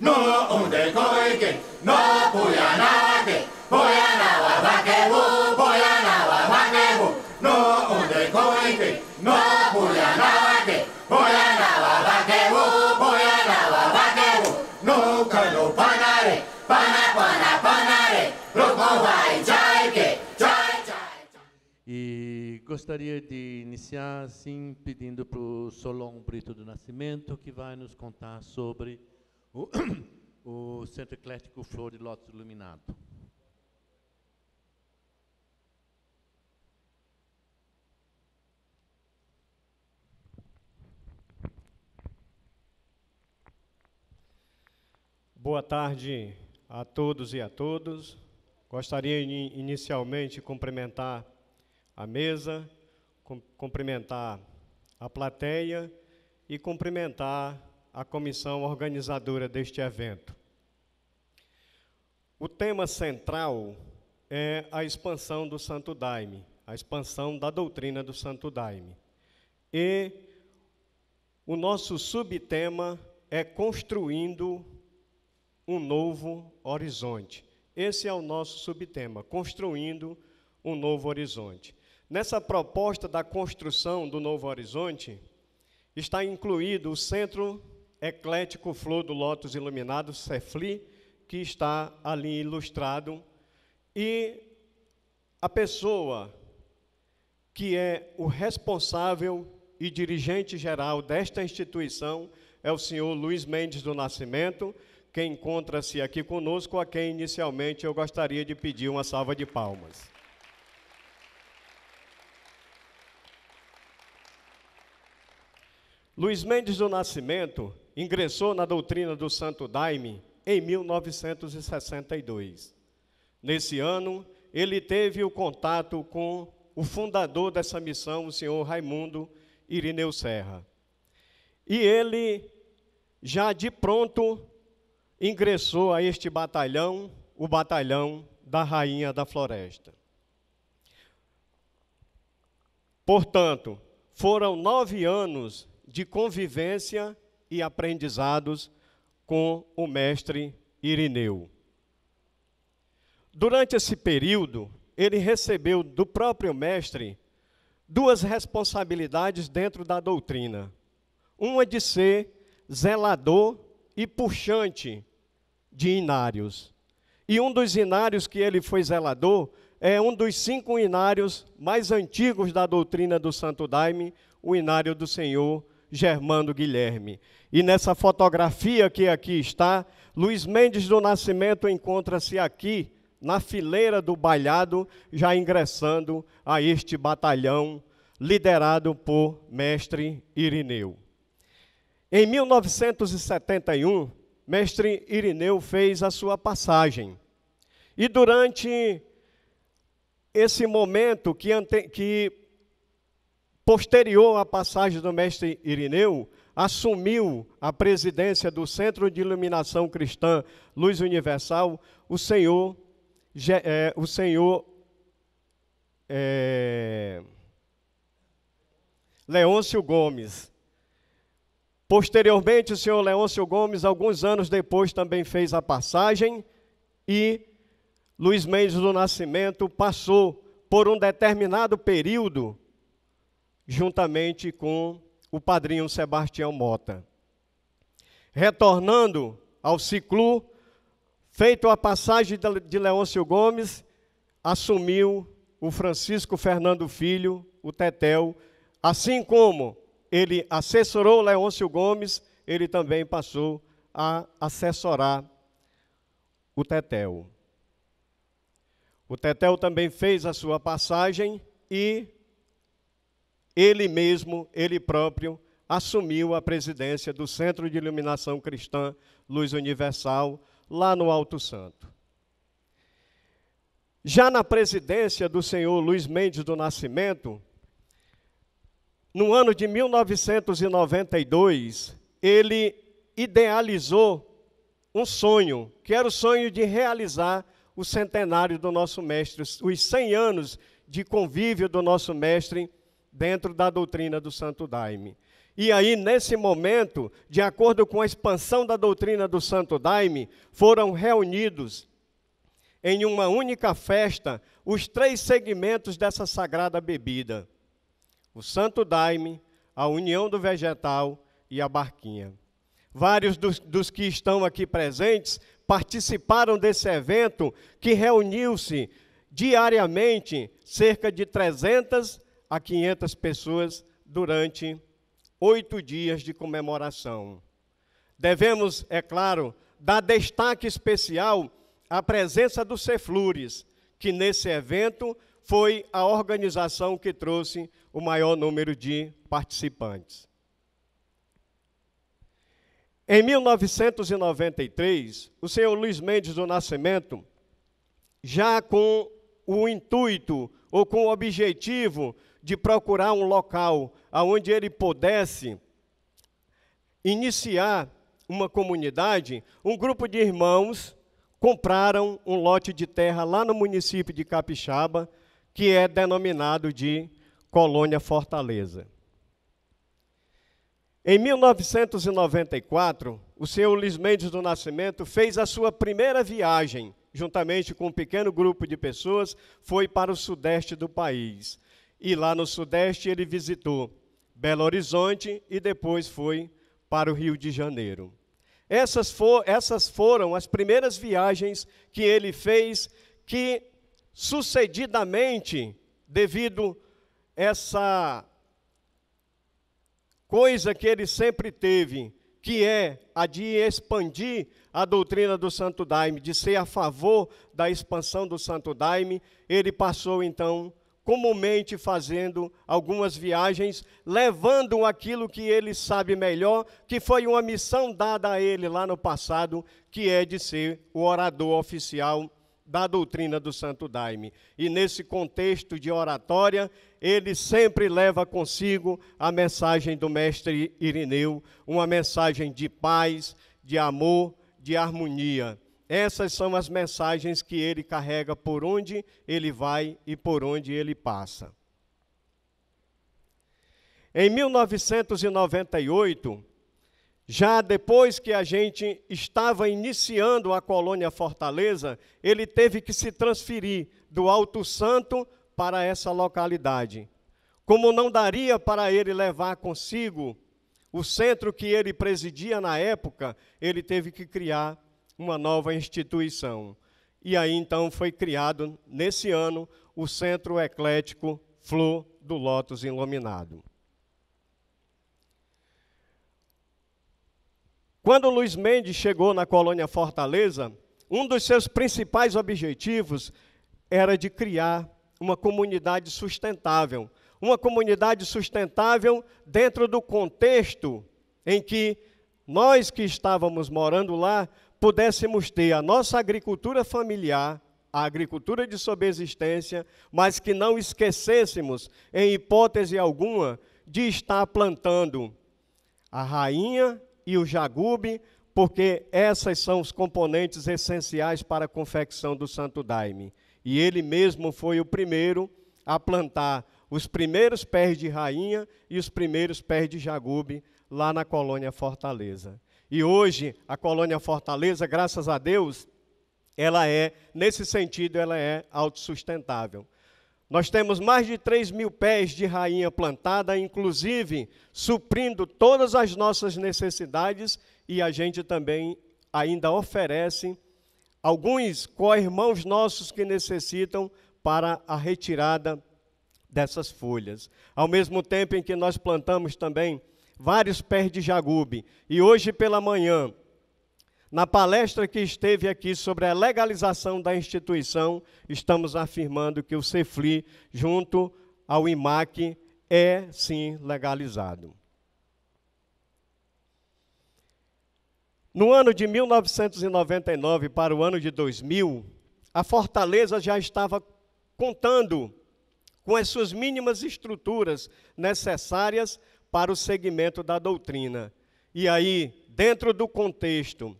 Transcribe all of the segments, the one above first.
No unde koike, no puyanawake, puyanawa vakebu, puyanawa vakebu. No unde koike, no puyanawake, puyanawa vakebu, puyanawa vakebu. No kano panare, panare, roko vai jaike, jai. E gostaria de iniciar, assim, pedindo para o Solon Brito do Nascimento, que vai nos contar sobre o Centro Eclético Flor de Lótus Iluminado. Boa tarde a todos e a todas. Gostaria inicialmente de cumprimentar a mesa, cumprimentar a plateia e cumprimentar a comissão organizadora deste evento. O tema central é a expansão do Santo Daime, a expansão da doutrina do Santo Daime. E o nosso subtema é construindo um novo horizonte. Esse é o nosso subtema, construindo um novo horizonte. Nessa proposta da construção do novo horizonte, está incluído o Centro Eclético Flor do Lótus Iluminado, CEFLI, que está ali ilustrado, e a pessoa que é o responsável e dirigente geral desta instituição é o senhor Luiz Mendes do Nascimento, que encontra-se aqui conosco, a quem inicialmente eu gostaria de pedir uma salva de palmas. Luiz Mendes do Nascimento ingressou na doutrina do Santo Daime em 1962. Nesse ano, ele teve o contato com o fundador dessa missão, o senhor Raimundo Irineu Serra. E ele, já de pronto, ingressou a este batalhão, o batalhão da Rainha da Floresta. Portanto, foram 9 anos de convivência e aprendizados com o mestre Irineu. Durante esse período, ele recebeu do próprio mestre 2 responsabilidades dentro da doutrina. Uma de ser zelador e puxante de inários. E um dos inários que ele foi zelador é um dos 5 inários mais antigos da doutrina do Santo Daime, o inário do senhor Germano Guilherme. E nessa fotografia que aqui está, Luiz Mendes do Nascimento encontra-se aqui, na fileira do bailado, já ingressando a este batalhão, liderado por mestre Irineu. Em 1971, mestre Irineu fez a sua passagem. E durante esse momento que posterior à passagem do mestre Irineu, assumiu a presidência do Centro de Iluminação Cristã Luz Universal, o senhor Leôncio Gomes. Posteriormente, o senhor Leôncio Gomes, alguns anos depois, também fez a passagem e Luiz Mendes do Nascimento passou por um determinado período juntamente com o padrinho Sebastião Mota. Retornando ao ciclo, feito a passagem de Leôncio Gomes, assumiu o Francisco Fernando Filho, o Tetel, assim como ele assessorou Leôncio Gomes, ele também passou a assessorar o Tetel. O Tetel também fez a sua passagem e ele mesmo, ele próprio, assumiu a presidência do Centro de Iluminação Cristã Luz Universal, lá no Alto Santo. Já na presidência do senhor Luiz Mendes do Nascimento, no ano de 1992, ele idealizou um sonho, que era o sonho de realizar o centenário do nosso mestre, os 100 anos de convívio do nosso mestre dentro da doutrina do Santo Daime. E aí, nesse momento, de acordo com a expansão da doutrina do Santo Daime, foram reunidos em uma única festa os 3 segmentos dessa sagrada bebida: o Santo Daime, a União do Vegetal e a Barquinha. Vários dos que estão aqui presentes participaram desse evento que reuniu-se diariamente cerca de 300 a 500 pessoas durante 8 dias de comemoração. Devemos, é claro, dar destaque especial à presença do Ceflures, que nesse evento foi a organização que trouxe o maior número de participantes. Em 1993, o senhor Luiz Mendes do Nascimento, já com o intuito ou com o objetivo de procurar um local onde ele pudesse iniciar uma comunidade, um grupo de irmãos compraram um lote de terra lá no município de Capixaba, que é denominado de Colônia Fortaleza. Em 1994, o senhor Luiz Mendes do Nascimento fez a sua primeira viagem, juntamente com um pequeno grupo de pessoas, foi para o sudeste do país. E lá no sudeste ele visitou Belo Horizonte e depois foi para o Rio de Janeiro. Essas foram as primeiras viagens que ele fez, que sucedidamente, devido a essa coisa que ele sempre teve, que é a de expandir a doutrina do Santo Daime, de ser a favor da expansão do Santo Daime, ele passou então comumente fazendo algumas viagens, levando aquilo que ele sabe melhor, que foi uma missão dada a ele lá no passado, que é de ser o orador oficial da doutrina do Santo Daime. E nesse contexto de oratória, ele sempre leva consigo a mensagem do mestre Irineu, uma mensagem de paz, de amor, de harmonia. Essas são as mensagens que ele carrega por onde ele vai e por onde ele passa. Em 1998, já depois que a gente estava iniciando a Colônia Fortaleza, ele teve que se transferir do Alto Santo para essa localidade. Como não daria para ele levar consigo o centro que ele presidia na época, ele teve que criar uma nova instituição. E aí, então, foi criado, nesse ano, o Centro Eclético Flor do Lótus Iluminado. Quando Luiz Mendes chegou na Colônia Fortaleza, um dos seus principais objetivos era de criar uma comunidade sustentável. Uma comunidade sustentável dentro do contexto em que nós que estávamos morando lá pudéssemos ter a nossa agricultura familiar, a agricultura de subsistência, mas que não esquecêssemos, em hipótese alguma, de estar plantando a rainha e o jagube, porque essas são os componentes essenciais para a confecção do Santo Daime. E ele mesmo foi o primeiro a plantar os primeiros pés de rainha e os primeiros pés de jagube lá na Colônia Fortaleza. E hoje, a Colônia Fortaleza, graças a Deus, ela é, nesse sentido, ela é autossustentável. Nós temos mais de 3.000 pés de rainha plantada, inclusive suprindo todas as nossas necessidades, e a gente também ainda oferece alguns co-irmãos nossos que necessitam para a retirada dessas folhas. Ao mesmo tempo em que nós plantamos também vários pés de jagube. E hoje pela manhã, na palestra que esteve aqui sobre a legalização da instituição, estamos afirmando que o CEFLI, junto ao IMAC, é sim legalizado. No ano de 1999 para o ano de 2000, a Fortaleza já estava contando com as suas mínimas estruturas necessárias para o segmento da doutrina. E aí, dentro do contexto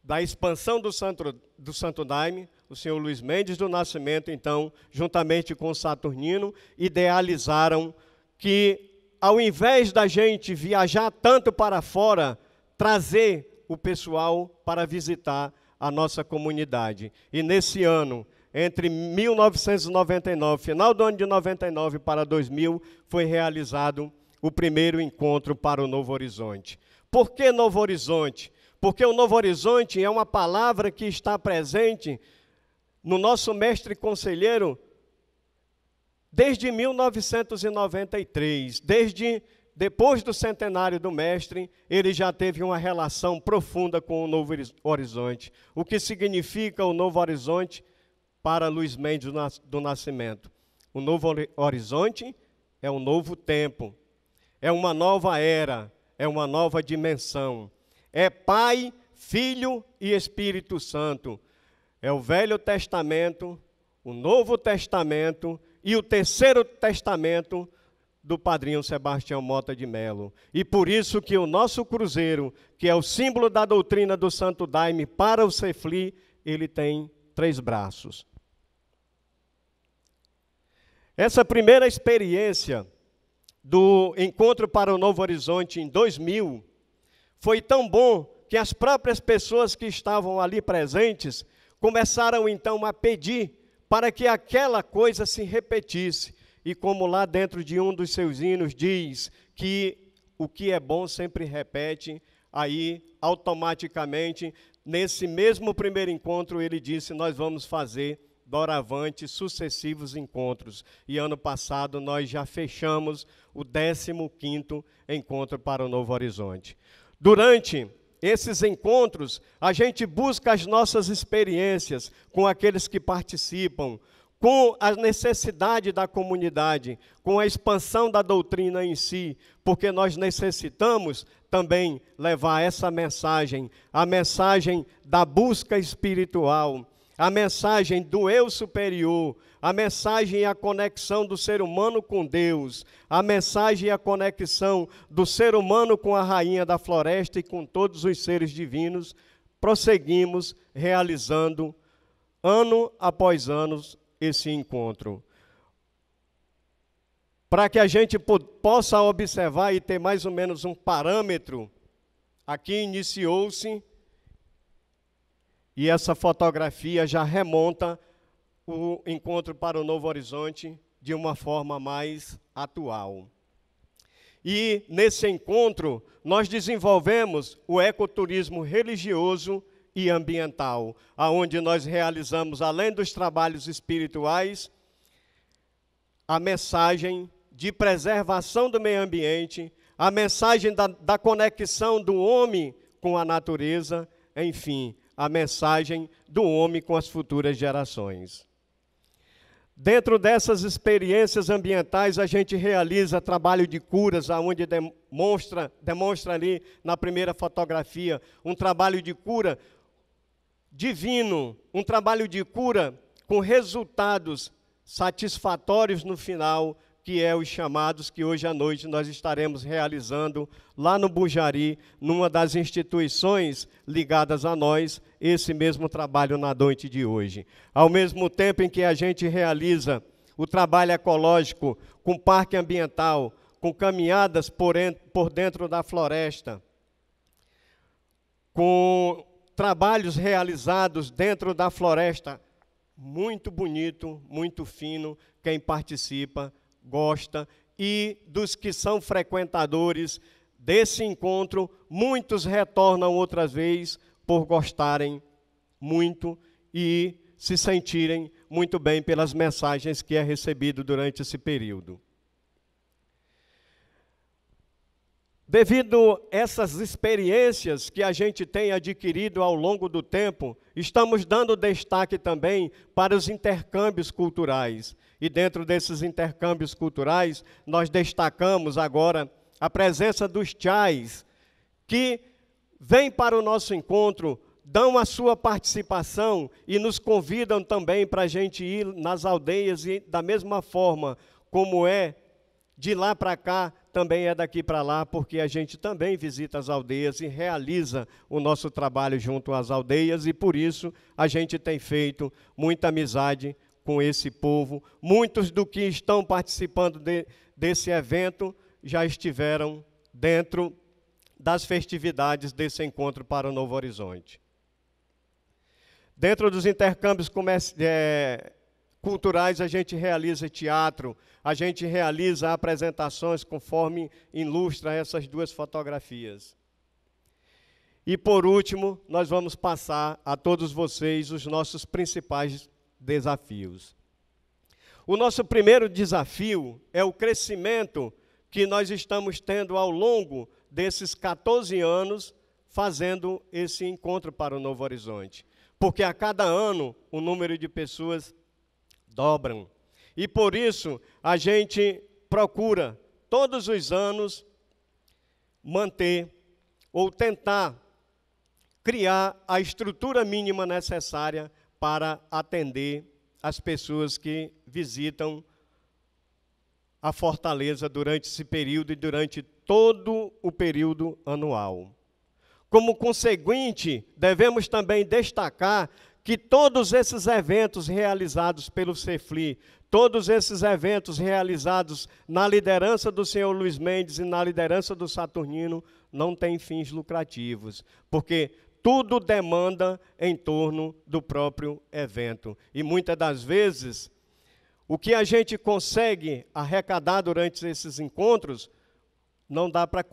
da expansão do Santo Daime, o senhor Luiz Mendes do Nascimento, então, juntamente com o Saturnino, idealizaram que ao invés da gente viajar tanto para fora, trazer o pessoal para visitar a nossa comunidade. E nesse ano, entre 1999, final do ano de 99 para 2000, foi realizado o primeiro encontro para o Novo Horizonte. Por que Novo Horizonte? Porque o Novo Horizonte é uma palavra que está presente no nosso mestre conselheiro desde 1993, depois do centenário do mestre, ele já teve uma relação profunda com o Novo Horizonte. O que significa o Novo Horizonte para Luiz Mendes do Nascimento? O Novo Horizonte é um novo tempo, é uma nova era, é uma nova dimensão. É Pai, Filho e Espírito Santo. É o Velho Testamento, o Novo Testamento e o Terceiro Testamento do padrinho Sebastião Mota de Melo. E por isso que o nosso cruzeiro, que é o símbolo da doutrina do Santo Daime para o Cefli, ele tem 3 braços. Essa primeira experiência do Encontro para o Novo Horizonte em 2000 foi tão bom que as próprias pessoas que estavam ali presentes começaram então a pedir para que aquela coisa se repetisse. E como lá dentro de um dos seus hinos diz que o que é bom sempre repete, aí automaticamente, nesse mesmo primeiro encontro, ele disse: nós vamos fazer doravante sucessivos encontros. E ano passado nós já fechamos o 15º Encontro para o Novo Horizonte. Durante esses encontros, a gente busca as nossas experiências com aqueles que participam, com a necessidade da comunidade, com a expansão da doutrina em si, porque nós necessitamos também levar essa mensagem, a mensagem da busca espiritual, a mensagem do eu superior, a mensagem e a conexão do ser humano com Deus, a mensagem e a conexão do ser humano com a rainha da floresta e com todos os seres divinos. Prosseguimos realizando, ano após ano, esse encontro. Para que a gente possa observar e ter mais ou menos um parâmetro, aqui iniciou-se, e essa fotografia já remonta o Encontro para o Novo Horizonte de uma forma mais atual. E nesse encontro nós desenvolvemos o ecoturismo religioso e ambiental, aonde nós realizamos, além dos trabalhos espirituais, a mensagem de preservação do meio ambiente, a mensagem da conexão do homem com a natureza, enfim, a mensagem do homem com as futuras gerações. Dentro dessas experiências ambientais, a gente realiza trabalho de curas, onde demonstra ali na primeira fotografia um trabalho de cura divino, um trabalho de cura com resultados satisfatórios no final, que é os chamados que hoje à noite nós estaremos realizando lá no Bujari, numa das instituições ligadas a nós, esse mesmo trabalho na noite de hoje. Ao mesmo tempo em que a gente realiza o trabalho ecológico com parque ambiental, com caminhadas por dentro da floresta, com trabalhos realizados dentro da floresta, muito bonito, muito fino, quem participa gosta, e dos que são frequentadores desse encontro, muitos retornam outras vezes por gostarem muito e se sentirem muito bem pelas mensagens que é recebido durante esse período. Devido a essas experiências que a gente tem adquirido ao longo do tempo, estamos dando destaque também para os intercâmbios culturais. E dentro desses intercâmbios culturais, nós destacamos agora a presença dos chais, que vêm para o nosso encontro, dão a sua participação e nos convidam também para a gente ir nas aldeias e da mesma forma como é de lá para cá, também é daqui para lá, porque a gente também visita as aldeias e realiza o nosso trabalho junto às aldeias, e por isso a gente tem feito muita amizade com esse povo. Muitos do que estão participando desse evento já estiveram dentro das festividades desse encontro para o Novo Horizonte. Dentro dos intercâmbios culturais, a gente realiza teatro, a gente realiza apresentações conforme ilustra essas duas fotografias. E, por último, nós vamos passar a todos vocês os nossos principais desafios. O nosso primeiro desafio é o crescimento que nós estamos tendo ao longo desses 14 anos fazendo esse encontro para o Novo Horizonte. Porque a cada ano o número de pessoas dobram. E por isso a gente procura todos os anos manter ou tentar criar a estrutura mínima necessária para atender as pessoas que visitam a Fortaleza durante esse período e durante todo o período anual. Como conseguinte, devemos também destacar que todos esses eventos realizados pelo CEFLI, todos esses eventos realizados na liderança do senhor Luiz Mendes e na liderança do Saturnino, não têm fins lucrativos, porque tudo demanda em torno do próprio evento. E muitas das vezes, o que a gente consegue arrecadar durante esses encontros não dá para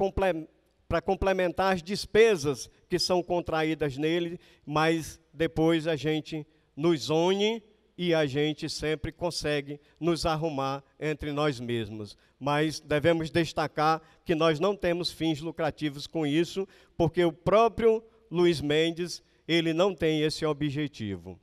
complementar as despesas que são contraídas nele, mas depois a gente nos une e a gente sempre consegue nos arrumar entre nós mesmos. Mas devemos destacar que nós não temos fins lucrativos com isso, porque o próprio Luiz Mendes, ele não tem esse objetivo.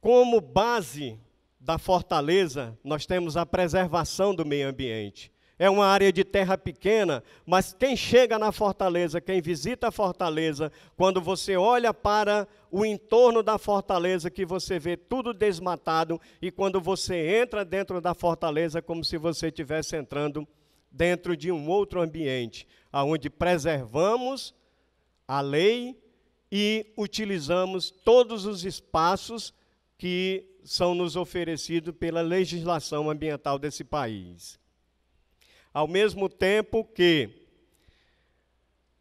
Como base da Fortaleza, nós temos a preservação do meio ambiente. É uma área de terra pequena, mas quem chega na Fortaleza, quem visita a Fortaleza, quando você olha para o entorno da Fortaleza, que você vê tudo desmatado, e quando você entra dentro da Fortaleza, como se você estivesse entrando dentro de um outro ambiente, onde preservamos a lei e utilizamos todos os espaços que são nos oferecidos pela legislação ambiental desse país. Ao mesmo tempo que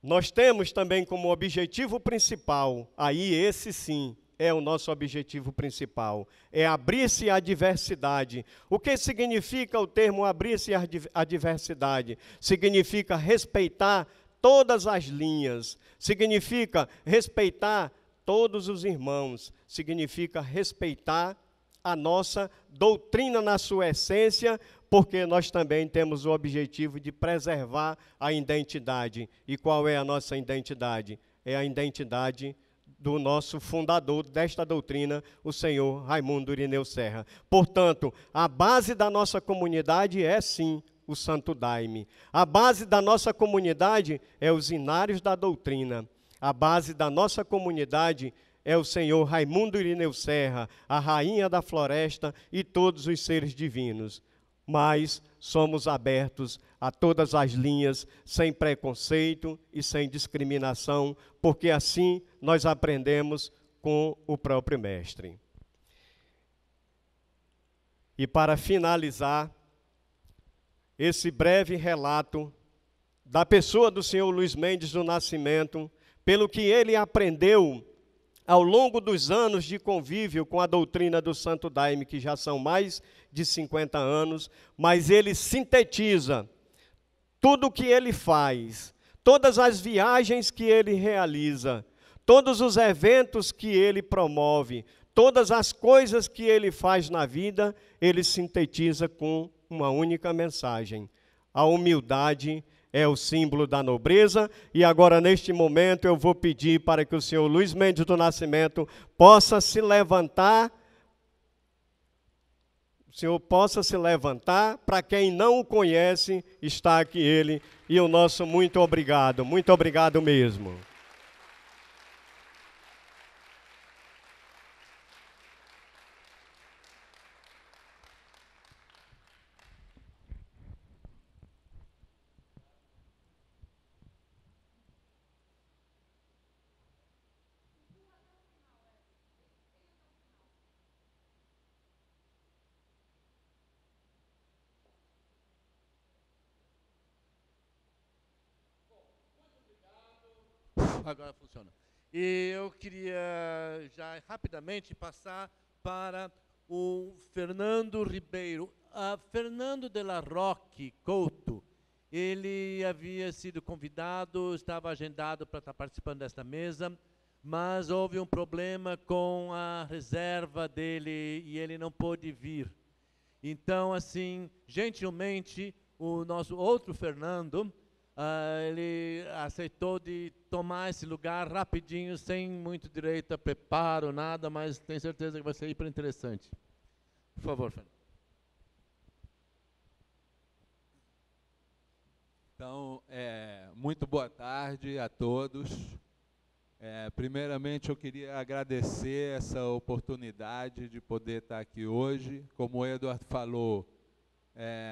nós temos também como objetivo principal, aí esse sim é o nosso objetivo principal, é abrir-se à diversidade. O que significa o termo abrir-se à diversidade? Significa respeitar todas as linhas, significa respeitar todos os irmãos, significa respeitar a nossa doutrina na sua essência, porque nós também temos o objetivo de preservar a identidade. E qual é a nossa identidade? É a identidade do nosso fundador desta doutrina, o senhor Raimundo Irineu Serra. Portanto, a base da nossa comunidade é, sim, o Santo Daime. A base da nossa comunidade é os inários da doutrina. A base da nossa comunidade é o senhor Raimundo Irineu Serra, a rainha da floresta e todos os seres divinos. Mas somos abertos a todas as linhas, sem preconceito e sem discriminação, porque assim nós aprendemos com o próprio Mestre. E para finalizar esse breve relato da pessoa do senhor Luiz Mendes do Nascimento, pelo que ele aprendeu ao longo dos anos de convívio com a doutrina do Santo Daime, que já são mais de 50 anos, mas ele sintetiza tudo o que ele faz, todas as viagens que ele realiza, todos os eventos que ele promove, todas as coisas que ele faz na vida, ele sintetiza com uma única mensagem: a humildade é o símbolo da nobreza. E agora, neste momento, eu vou pedir para que o senhor Luiz Mendes do Nascimento possa se levantar. O senhor possa se levantar. Para quem não o conhece, está aqui ele. E o nosso muito obrigado mesmo. agora funciona. E eu queria já rapidamente passar para o Fernando Ribeiro. Fernando de la Roque Couto, ele havia sido convidado, estava agendado para estar participando desta mesa, mas houve um problema com a reserva dele e ele não pôde vir. Então, assim, gentilmente, o nosso outro Fernando, ele aceitou de tomar esse lugar rapidinho, sem muito direito a preparo, nada, mas tenho certeza que vai ser hiper interessante. Por favor, Fernando. Então, muito boa tarde a todos. Primeiramente, eu queria agradecer essa oportunidade de poder estar aqui hoje. Como o Eduardo falou,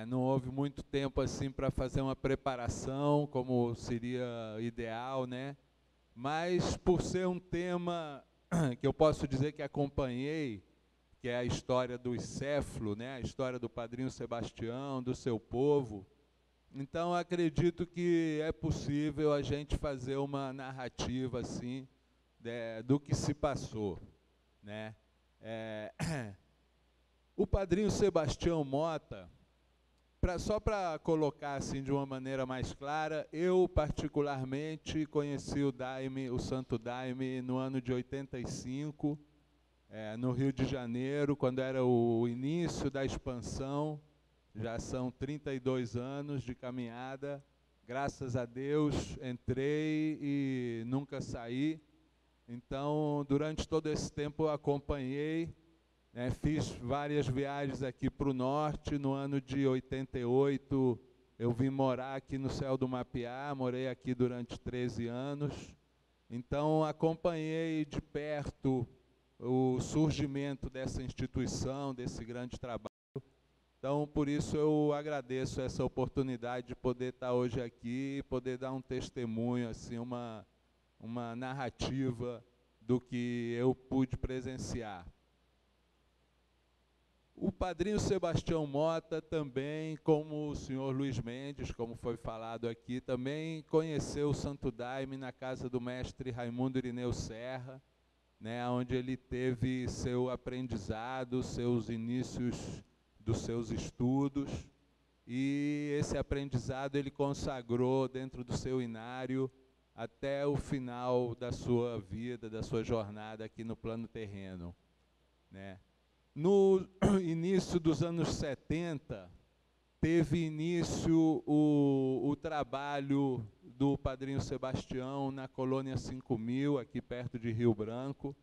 não houve muito tempo assim para fazer uma preparação, como seria ideal, né? Mas, por ser um tema que eu posso dizer que acompanhei, que é a história do Céfalo, né? A história do Padrinho Sebastião, do seu povo, então, acredito que é possível a gente fazer uma narrativa assim, do que se passou, né? O Padrinho Sebastião Mota, só para colocar assim de uma maneira mais clara, eu particularmente conheci o Santo Daime no ano de 85, no Rio de Janeiro, quando era o início da expansão. Já são 32 anos de caminhada, graças a Deus entrei e nunca saí. Então, durante todo esse tempo eu acompanhei, né, fiz várias viagens aqui para o norte. No ano de 88 eu vim morar aqui no Céu do Mapiá, morei aqui durante 13 anos. Então, acompanhei de perto o surgimento dessa instituição, desse grande trabalho. Então, por isso eu agradeço essa oportunidade de poder estar hoje aqui e poder dar um testemunho, assim, uma narrativa do que eu pude presenciar. O Padrinho Sebastião Mota também, como o senhor Luiz Mendes, como foi falado aqui, também conheceu o Santo Daime na casa do mestre Raimundo Irineu Serra, né, onde ele teve seu aprendizado, seus inícios dos seus estudos, e esse aprendizado ele consagrou dentro do seu inário até o final da sua vida, da sua jornada aqui no plano terreno, né? No início dos anos 70, teve início o trabalho do Padrinho Sebastião na Colônia 5000, aqui perto de Rio Branco.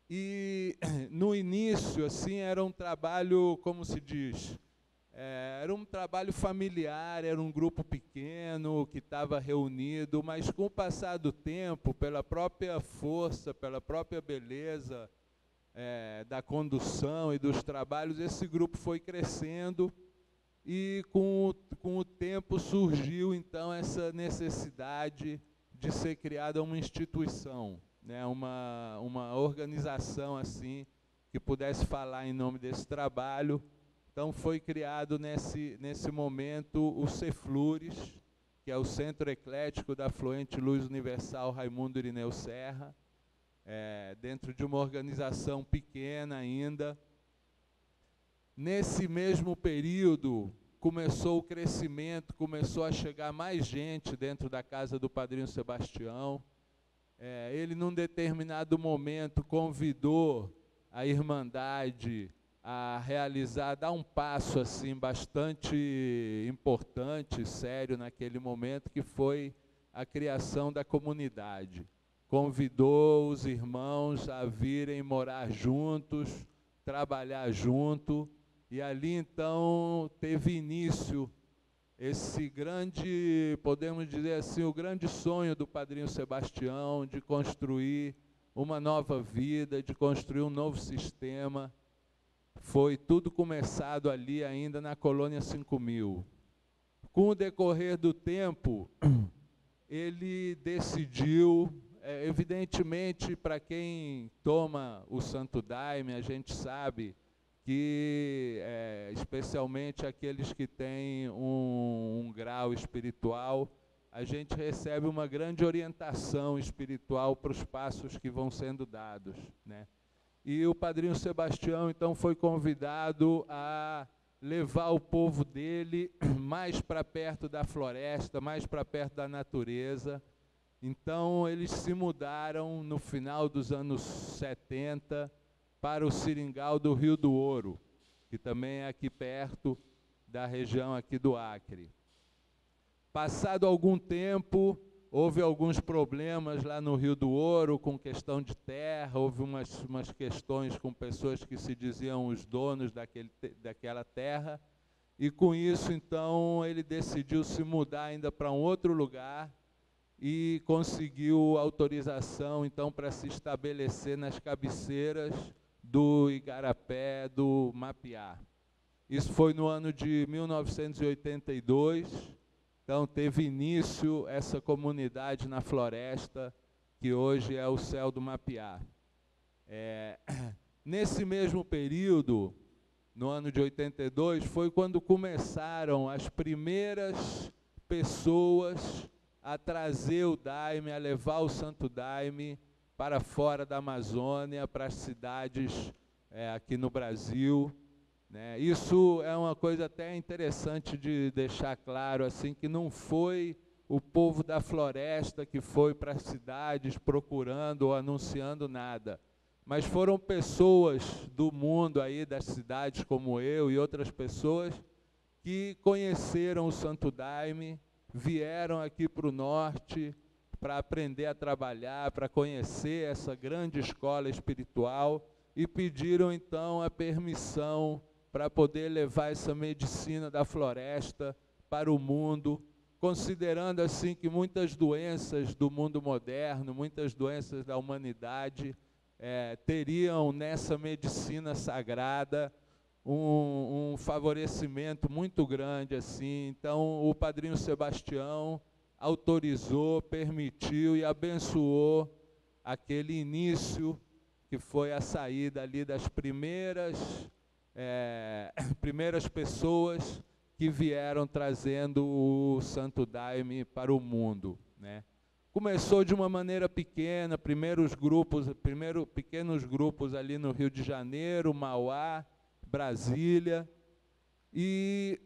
E no início, assim, era um trabalho, como se diz, era um trabalho familiar, era um grupo pequeno que estava reunido, mas com o passar do tempo, pela própria força, pela própria beleza da condução e dos trabalhos, esse grupo foi crescendo e com o tempo surgiu, então, essa necessidade de ser criada uma instituição, né, uma organização assim que pudesse falar em nome desse trabalho. Então foi criado nesse momento o Ceflures, que é o Centro Eclético da Afluente Luz Universal Raimundo Irineu Serra, dentro de uma organização pequena ainda. Nesse mesmo período começou o crescimento, começou a chegar mais gente dentro da casa do Padrinho Sebastião. Ele, num determinado momento, convidou a Irmandade a realizar, dar um passo assim bastante importante, sério naquele momento, que foi a criação da comunidade. Convidou os irmãos a virem morar juntos, trabalhar junto, e ali então teve início esse grande, podemos dizer assim, o grande sonho do Padrinho Sebastião de construir uma nova vida, de construir um novo sistema. Foi tudo começado ali ainda na Colônia 5000. Com o decorrer do tempo, ele decidiu, evidentemente, para quem toma o Santo Daime, a gente sabe que, especialmente aqueles que têm um grau espiritual, a gente recebe uma grande orientação espiritual para os passos que vão sendo dados, né? E o Padrinho Sebastião, então, foi convidado a levar o povo dele mais para perto da floresta, mais para perto da natureza. Então, eles se mudaram no final dos anos 70 para o Seringal do Rio do Ouro, que também é aqui perto da região aqui do Acre. Passado algum tempo, houve alguns problemas lá no Rio do Ouro com questão de terra, houve umas questões com pessoas que se diziam os donos daquela terra, e com isso, então, ele decidiu se mudar ainda para um outro lugar e conseguiu autorização, então, para se estabelecer nas cabeceiras do Igarapé, do Mapiá. Isso foi no ano de 1982, então teve início essa comunidade na floresta, que hoje é o Céu do Mapiá. Nesse mesmo período, no ano de 82, foi quando começaram as primeiras pessoas a trazer o Daime, a levar o Santo Daime para fora da Amazônia, para as cidades aqui no Brasil, né? Isso é uma coisa até interessante de deixar claro, assim, que não foi o povo da floresta que foi para as cidades procurando ou anunciando nada, mas foram pessoas do mundo aí, das cidades como eu e outras pessoas, que conheceram o Santo Daime, vieram aqui para o norte para aprender a trabalhar, para conhecer essa grande escola espiritual, e pediram então a permissão para poder levar essa medicina da floresta para o mundo, considerando assim que muitas doenças do mundo moderno, muitas doenças da humanidade, teriam nessa medicina sagrada um favorecimento muito grande, assim. Então, o Padrinho Sebastião autorizou, permitiu e abençoou aquele início que foi a saída ali das primeiras pessoas que vieram trazendo o Santo Daime para o mundo, né? Começou de uma maneira pequena, pequenos grupos ali no Rio de Janeiro, Mauá, Brasília, e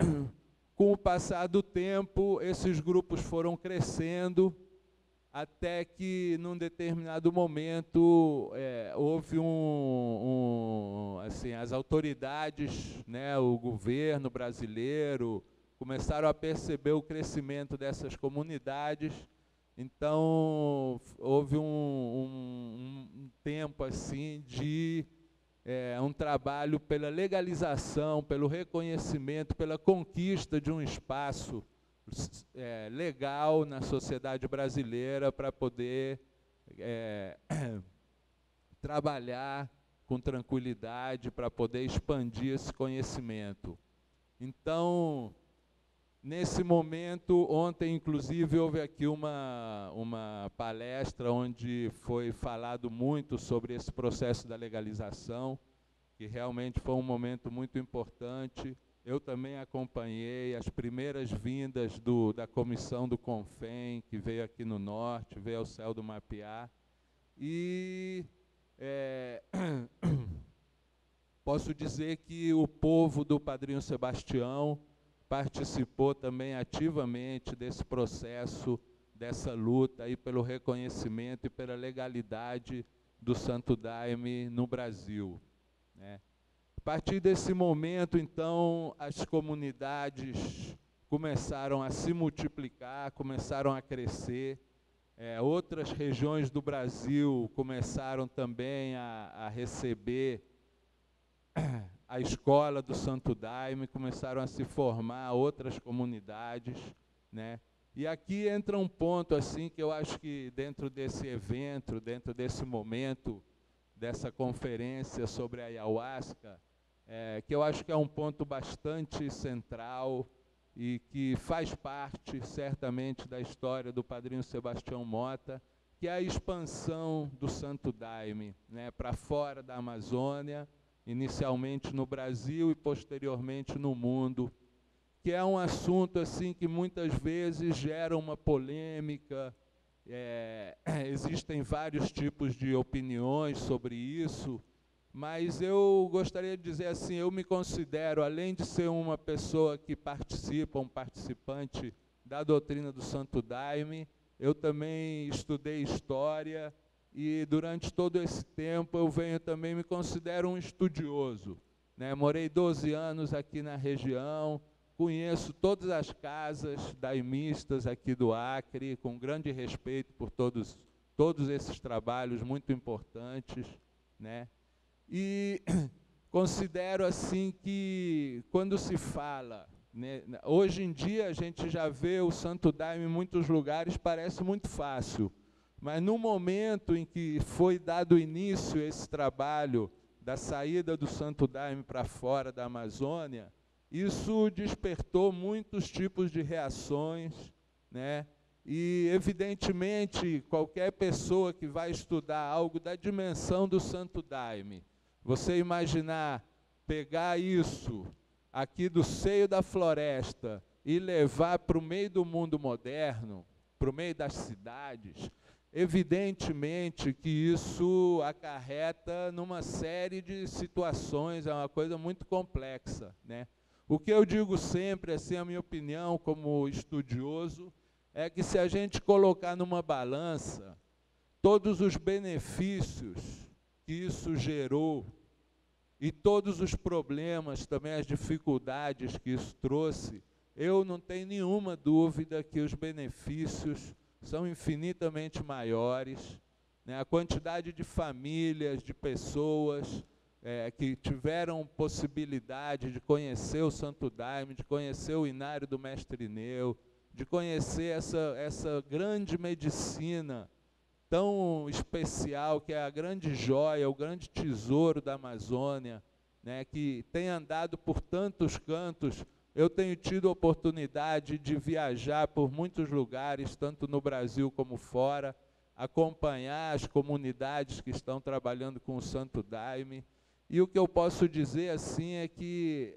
com o passar do tempo, esses grupos foram crescendo, até que, num determinado momento, houve assim, as autoridades, né, o governo brasileiro, começaram a perceber o crescimento dessas comunidades. Então, houve um tempo assim de um trabalho pela legalização, pelo reconhecimento, pela conquista de um espaço legal na sociedade brasileira para poder trabalhar com tranquilidade, para poder expandir esse conhecimento. Então, nesse momento, ontem, inclusive, houve aqui uma palestra onde foi falado muito sobre esse processo da legalização, que realmente foi um momento muito importante. Eu também acompanhei as primeiras vindas da comissão do CONFEM, que veio aqui no norte, veio ao Céu do Mapiá, e posso dizer que o povo do Padrinho Sebastião participou também ativamente desse processo, dessa luta aí pelo reconhecimento e pela legalidade do Santo Daime no Brasil, né? A partir desse momento, então, as comunidades começaram a se multiplicar, começaram a crescer. Outras regiões do Brasil começaram também a receber a escola do Santo Daime, começaram a se formar outras comunidades, né? E aqui entra um ponto assim que eu acho que dentro desse evento, dentro desse momento, dessa conferência sobre a ayahuasca, que eu acho que é um ponto bastante central e que faz parte, certamente, da história do Padrinho Sebastião Mota, que é a expansão do Santo Daime, né, para fora da Amazônia, inicialmente no Brasil e posteriormente no mundo, que é um assunto assim que muitas vezes gera uma polêmica. Existem vários tipos de opiniões sobre isso, mas eu gostaria de dizer assim, eu me considero, além de ser uma pessoa que participa, um participante da doutrina do Santo Daime, eu também estudei História, e durante todo esse tempo eu também me considero um estudioso, né? Morei 12 anos aqui na região, conheço todas as casas daimistas aqui do Acre, com grande respeito por todos esses trabalhos muito importantes, né? E considero assim que quando se fala, né, hoje em dia a gente já vê o Santo Daime em muitos lugares, parece muito fácil, mas no momento em que foi dado início a esse trabalho da saída do Santo Daime para fora da Amazônia, isso despertou muitos tipos de reações, né? E, evidentemente, qualquer pessoa que vai estudar algo da dimensão do Santo Daime, você imaginar, pegar isso aqui do seio da floresta e levar para o meio do mundo moderno, para o meio das cidades, evidentemente que isso acarreta numa série de situações, é uma coisa muito complexa, né? O que eu digo sempre, assim, a minha opinião como estudioso, é que se a gente colocar numa balança todos os benefícios que isso gerou e todos os problemas, também as dificuldades que isso trouxe, eu não tenho nenhuma dúvida que os benefícios são infinitamente maiores, né? A quantidade de famílias, de pessoas que tiveram possibilidade de conhecer o Santo Daime, de conhecer o Inário do Mestre Irineu, de conhecer essa grande medicina tão especial, que é a grande joia, o grande tesouro da Amazônia, né, que tem andado por tantos cantos. Eu tenho tido a oportunidade de viajar por muitos lugares, tanto no Brasil como fora, acompanhar as comunidades que estão trabalhando com o Santo Daime. E o que eu posso dizer assim é que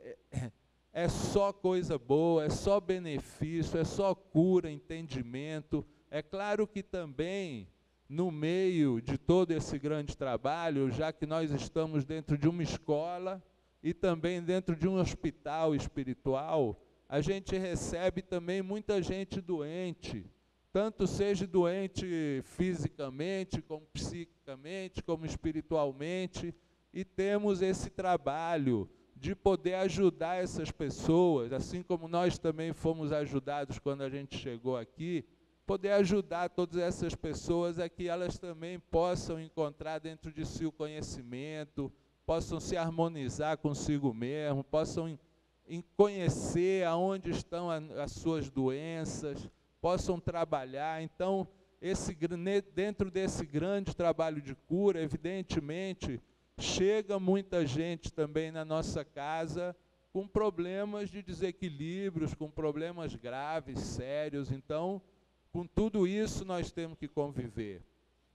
é só coisa boa, é só benefício, é só cura, entendimento. É claro que também, no meio de todo esse grande trabalho, já que nós estamos dentro de uma escola e também dentro de um hospital espiritual, a gente recebe também muita gente doente, tanto seja doente fisicamente, como psiquicamente, como espiritualmente, e temos esse trabalho de poder ajudar essas pessoas, assim como nós também fomos ajudados quando a gente chegou aqui, poder ajudar todas essas pessoas a que elas também possam encontrar dentro de si o conhecimento, possam se harmonizar consigo mesmo, possam conhecer aonde estão as suas doenças, possam trabalhar. Então, dentro desse grande trabalho de cura, evidentemente, chega muita gente também na nossa casa com problemas de desequilíbrios, com problemas graves, sérios. Então, com tudo isso nós temos que conviver.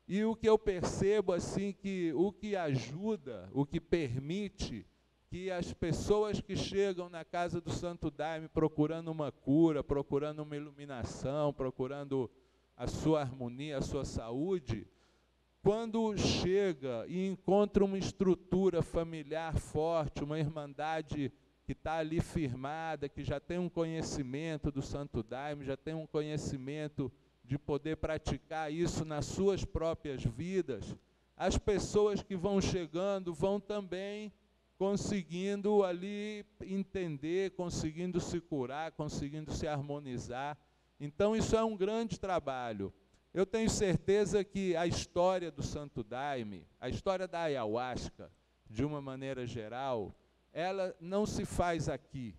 E o que eu percebo, assim, que o que ajuda, o que permite que as pessoas que chegam na casa do Santo Daime procurando uma cura, procurando uma iluminação, procurando a sua harmonia, a sua saúde, quando chega e encontra uma estrutura familiar forte, uma irmandade que está ali firmada, que já tem um conhecimento do Santo Daime, já tem um conhecimento de poder praticar isso nas suas próprias vidas, as pessoas que vão chegando vão também conseguindo ali entender, conseguindo se curar, conseguindo se harmonizar. Então isso é um grande trabalho. Eu tenho certeza que a história do Santo Daime, a história da Ayahuasca, de uma maneira geral, ela não se faz aqui.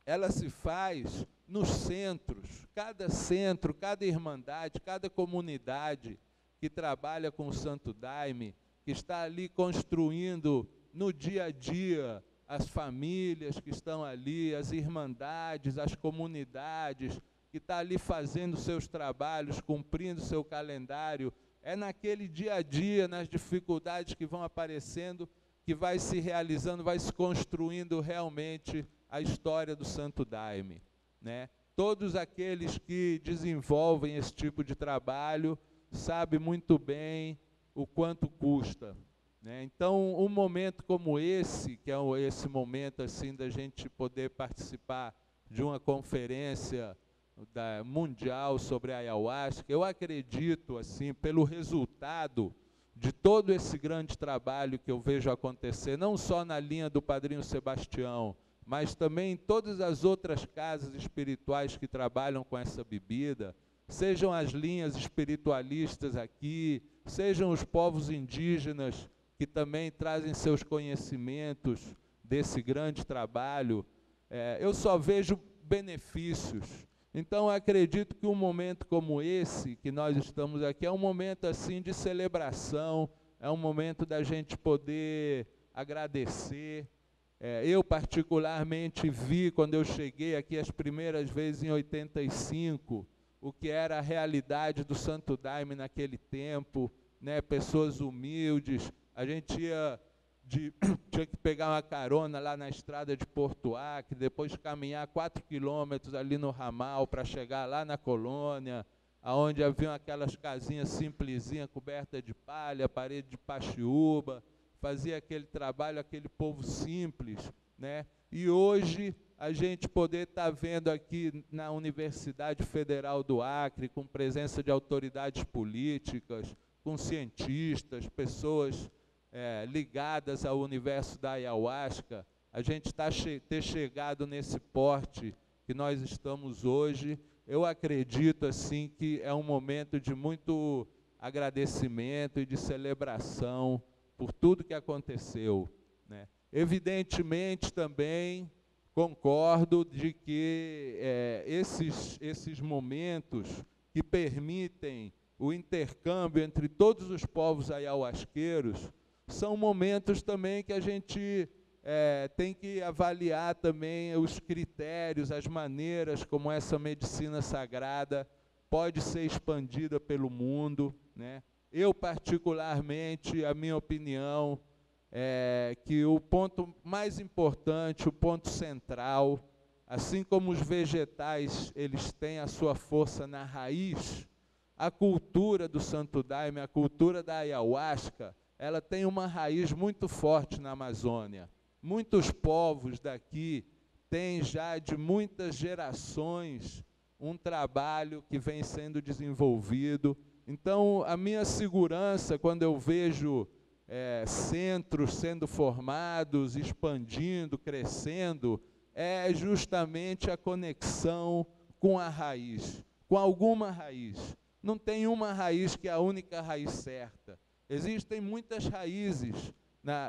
Ela se faz nos centros, cada irmandade, cada comunidade que trabalha com o Santo Daime, que está ali construindo no dia a dia as famílias que estão ali, as irmandades, as comunidades, que está ali fazendo seus trabalhos, cumprindo seu calendário. É naquele dia a dia, nas dificuldades que vão aparecendo, que vai se realizando, vai se construindo realmente a história do Santo Daime, né? Todos aqueles que desenvolvem esse tipo de trabalho sabem muito bem o quanto custa, né? Então, um momento como esse, que é esse momento assim da gente poder participar de uma conferência mundial sobre a ayahuasca, eu acredito, assim, pelo resultado de todo esse grande trabalho que eu vejo acontecer, não só na linha do Padrinho Sebastião, mas também em todas as outras casas espirituais que trabalham com essa bebida, sejam as linhas espiritualistas aqui, sejam os povos indígenas que também trazem seus conhecimentos desse grande trabalho, eu só vejo benefícios. Então, eu acredito que um momento como esse, que nós estamos aqui, é um momento assim de celebração, é um momento da gente poder agradecer. Eu, particularmente, vi, quando eu cheguei aqui as primeiras vezes em 85, o que era a realidade do Santo Daime naquele tempo, né? Pessoas humildes, a gente tinha que pegar uma carona lá na estrada de Porto Acre, depois caminhar 4 quilômetros ali no ramal para chegar lá na colônia, onde haviam aquelas casinhas simplesinhas, cobertas de palha, parede de paxiúba, fazia aquele trabalho, aquele povo simples, né? E hoje a gente poder estar vendo aqui na Universidade Federal do Acre, com presença de autoridades políticas, com cientistas, pessoas ligadas ao universo da ayahuasca, a gente ter chegado nesse porte que nós estamos hoje, eu acredito assim que é um momento de muito agradecimento e de celebração por tudo que aconteceu, né? Evidentemente também concordo de que esses momentos que permitem o intercâmbio entre todos os povos ayahuasqueiros são momentos também que a gente tem que avaliar também os critérios, as maneiras como essa medicina sagrada pode ser expandida pelo mundo, né? Eu, particularmente, a minha opinião é que o ponto mais importante, o ponto central, assim como os vegetais eles têm a sua força na raiz, a cultura do Santo Daime, a cultura da ayahuasca, ela tem uma raiz muito forte na Amazônia. Muitos povos daqui têm já de muitas gerações um trabalho que vem sendo desenvolvido. Então, a minha segurança, quando eu vejo centros sendo formados, expandindo, crescendo, é justamente a conexão com a raiz, com alguma raiz. Não tem uma raiz que é a única raiz certa. Existem muitas raízes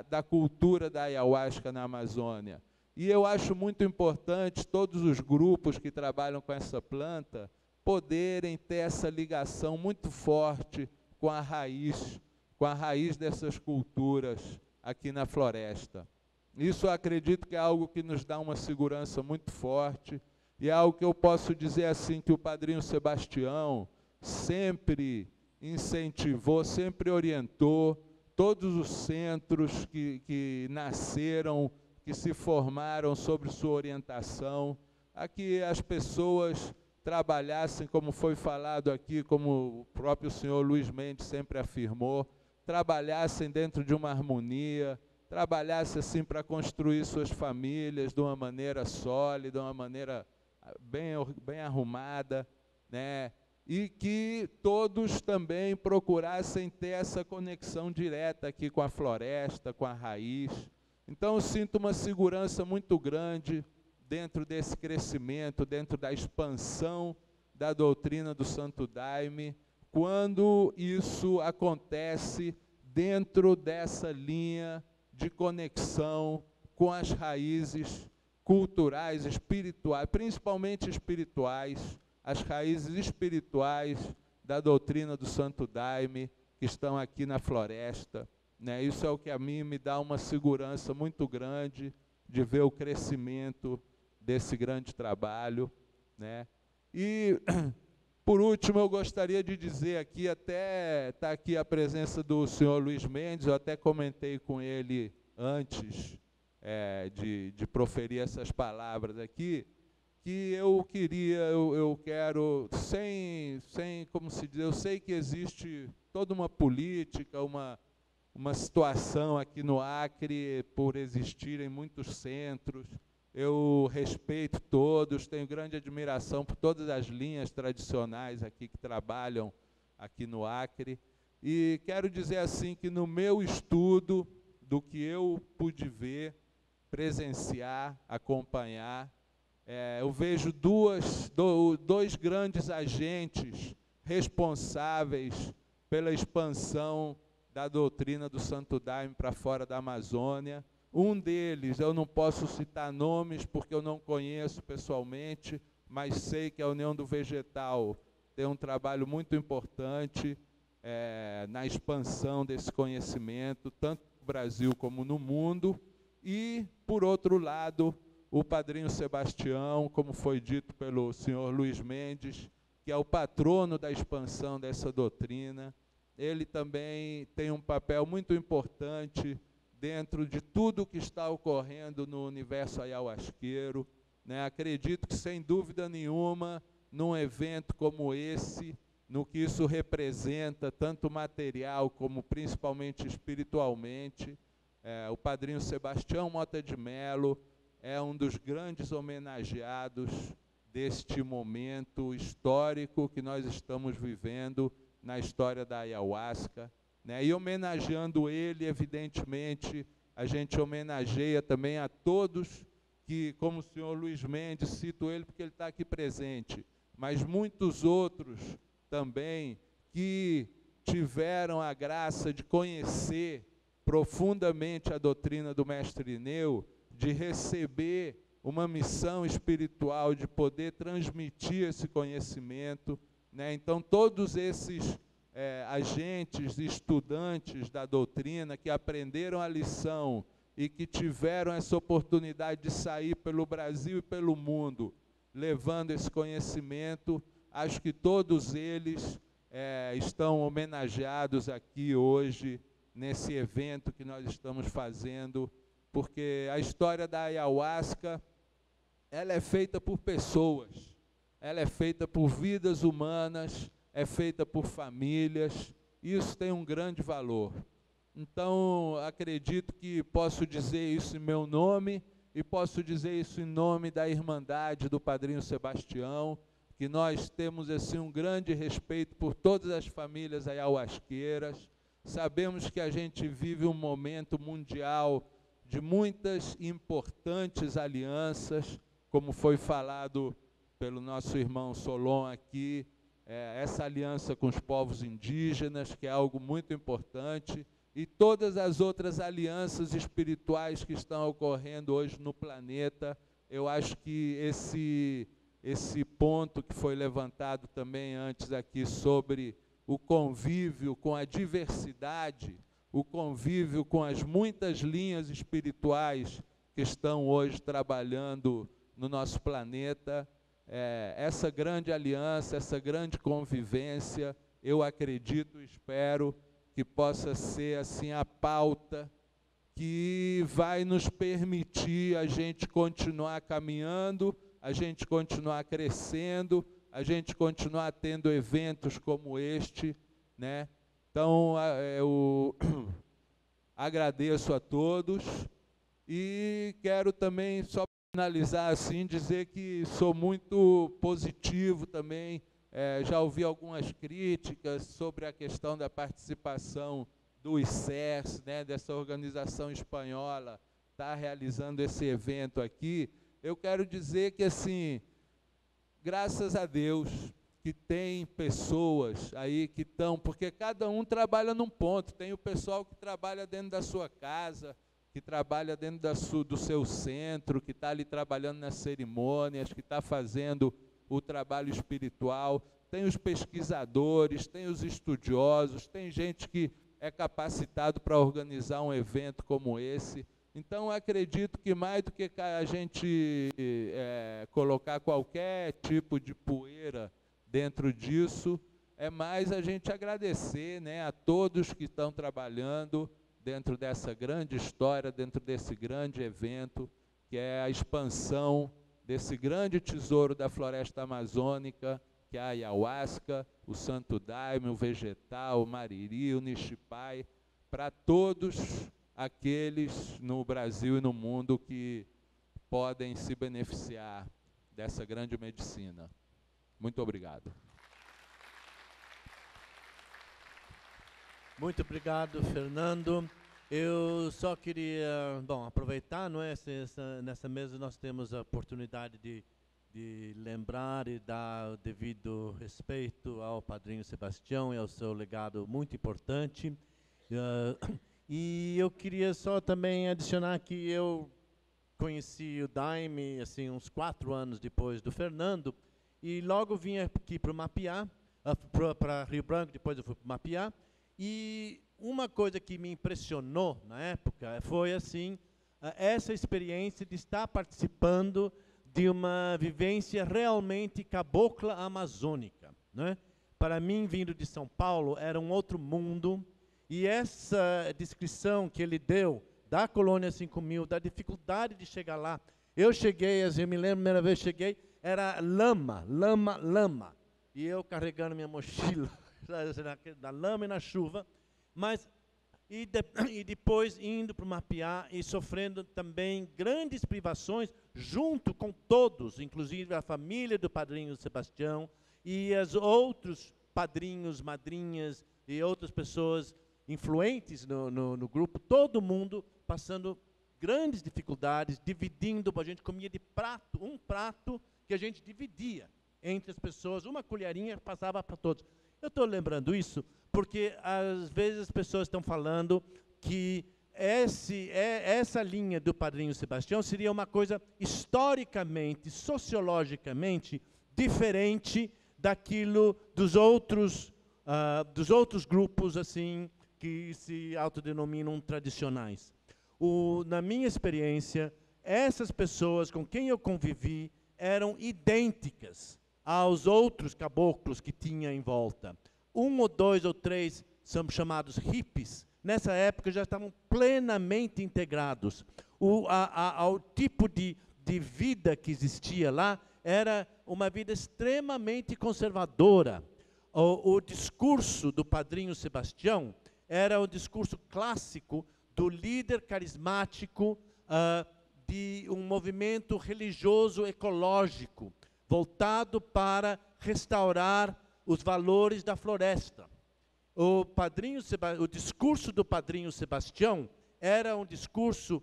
da cultura da ayahuasca na Amazônia. E eu acho muito importante todos os grupos que trabalham com essa planta poderem ter essa ligação muito forte com a raiz dessas culturas aqui na floresta. Isso eu acredito que é algo que nos dá uma segurança muito forte, e é algo que eu posso dizer assim, que o Padrinho Sebastião sempre incentivou, sempre orientou todos os centros que nasceram, que se formaram sobre sua orientação, a que as pessoas trabalhassem, como foi falado aqui, como o próprio senhor Luiz Mendes sempre afirmou, trabalhassem dentro de uma harmonia, trabalhassem assim para construir suas famílias de uma maneira sólida, de uma maneira bem arrumada, né? E que todos também procurassem ter essa conexão direta aqui com a floresta, com a raiz. Então, eu sinto uma segurança muito grande dentro desse crescimento, dentro da expansão da doutrina do Santo Daime, quando isso acontece dentro dessa linha de conexão com as raízes culturais, espirituais, principalmente espirituais, as raízes espirituais da doutrina do Santo Daime, que estão aqui na floresta, né? Isso é o que a mim me dá uma segurança muito grande de ver o crescimento desse grande trabalho, né? E, por último, eu gostaria de dizer aqui, até está aqui a presença do senhor Luiz Mendes, eu até comentei com ele antes de proferir essas palavras aqui, que eu quero, como se diz, eu sei que existe toda uma política, uma situação aqui no Acre, por existirem muitos centros. Eu respeito todos, tenho grande admiração por todas as linhas tradicionais aqui que trabalham aqui no Acre. E quero dizer assim que no meu estudo, do que eu pude ver, presenciar, acompanhar, eu vejo dois grandes agentes responsáveis pela expansão da doutrina do Santo Daime para fora da Amazônia. Um deles, eu não posso citar nomes porque eu não conheço pessoalmente, mas sei que a União do Vegetal tem um trabalho muito importante na expansão desse conhecimento, tanto no Brasil como no mundo. E, por outro lado, o Padrinho Sebastião, como foi dito pelo senhor Luiz Mendes, que é o patrono da expansão dessa doutrina, ele também tem um papel muito importante dentro de tudo que está ocorrendo no universo ayahuasqueiro, né? Acredito que, sem dúvida nenhuma, num evento como esse, no que isso representa, tanto material como principalmente espiritualmente, o Padrinho Sebastião Mota de Mello é um dos grandes homenageados deste momento histórico que nós estamos vivendo na história da ayahuasca, né? E homenageando ele, evidentemente, a gente homenageia também a todos que, como o senhor Luiz Mendes, cito ele porque ele está aqui presente, mas muitos outros também que tiveram a graça de conhecer profundamente a doutrina do Mestre Irineu, de receber uma missão espiritual, de poder transmitir esse conhecimento, né? Então, todos esses agentes, estudantes da doutrina, que aprenderam a lição e que tiveram essa oportunidade de sair pelo Brasil e pelo mundo, levando esse conhecimento, acho que todos eles estão homenageados aqui hoje, nesse evento que nós estamos fazendo, porque a história da ayahuasca, ela é feita por pessoas, ela é feita por vidas humanas, é feita por famílias, e isso tem um grande valor. Então, acredito que posso dizer isso em meu nome, e posso dizer isso em nome da Irmandade do Padrinho Sebastião, que nós temos assim um grande respeito por todas as famílias ayahuasqueiras. Sabemos que a gente vive um momento mundial de muitas importantes alianças, como foi falado pelo nosso irmão Solon aqui, essa aliança com os povos indígenas, que é algo muito importante, e todas as outras alianças espirituais que estão ocorrendo hoje no planeta. Eu acho que esse ponto que foi levantado também antes aqui sobre o convívio com a diversidade, o convívio com as muitas linhas espirituais que estão hoje trabalhando no nosso planeta, essa grande aliança, essa grande convivência, eu acredito e espero que possa ser assim a pauta que vai nos permitir a gente continuar caminhando, a gente continuar crescendo, a gente continuar tendo eventos como este, né? Então, eu agradeço a todos e quero também, só finalizar assim, dizer que sou muito positivo também. Já ouvi algumas críticas sobre a questão da participação do ICERS, né, dessa organização espanhola, está realizando esse evento aqui. Eu quero dizer que, assim, graças a Deus, que tem pessoas aí que estão, porque cada um trabalha num ponto. Tem o pessoal que trabalha dentro da sua casa, que trabalha dentro do seu centro, que está ali trabalhando nas cerimônias, que está fazendo o trabalho espiritual. Tem os pesquisadores, tem os estudiosos, tem gente que é capacitado para organizar um evento como esse. Então, eu acredito que mais do que a gente colocar qualquer tipo de poeira dentro disso, é mais a gente agradecer, né, a todos que estão trabalhando, dentro dessa grande história, dentro desse grande evento, que é a expansão desse grande tesouro da floresta amazônica, que é a ayahuasca, o santo daime, o vegetal, o mariri, o nixipai, para todos aqueles no Brasil e no mundo que podem se beneficiar dessa grande medicina. Muito obrigado. Muito obrigado, Fernando. Eu só queria, aproveitar, não é? Nessa mesa nós temos a oportunidade de lembrar e dar o devido respeito ao Padrinho Sebastião e ao seu legado muito importante. E eu queria só também adicionar que eu conheci o Daime assim, uns 4 anos depois do Fernando, e logo vim aqui para o Mapiá, para Rio Branco, depois eu fui para o Mapiá, e uma coisa que me impressionou na época foi assim, essa experiência de estar participando de uma vivência realmente cabocla amazônica, né? Para mim, vindo de São Paulo, era um outro mundo, e essa descrição que ele deu da Colônia 5000, da dificuldade de chegar lá, eu cheguei, eu me lembro, a primeira vez que cheguei, era lama, e eu carregando minha mochila, na lama e na chuva, mas e depois indo para o Mapiá e sofrendo também grandes privações junto com todos, inclusive a família do Padrinho Sebastião e os outros padrinhos, madrinhas e outras pessoas influentes no grupo, todo mundo passando grandes dificuldades, dividindo, a gente comia de prato, um prato que a gente dividia entre as pessoas, uma colherinha passava para todos. Eu estou lembrando isso porque, às vezes, as pessoas estão falando que essa linha do Padrinho Sebastião seria uma coisa historicamente, sociologicamente, diferente daquilo dos outros grupos assim que se autodenominam tradicionais. Na minha experiência, essas pessoas com quem eu convivi eram idênticas aos outros caboclos que tinha em volta. 1 ou 2 ou 3 são chamados hippies. Nessa época já estavam plenamente integrados. Ao tipo de vida que existia lá era uma vida extremamente conservadora. O discurso do Padrinho Sebastião era o discurso clássico do líder carismático de um movimento religioso ecológico, voltado para restaurar os valores da floresta. O discurso do Padrinho Sebastião era um discurso,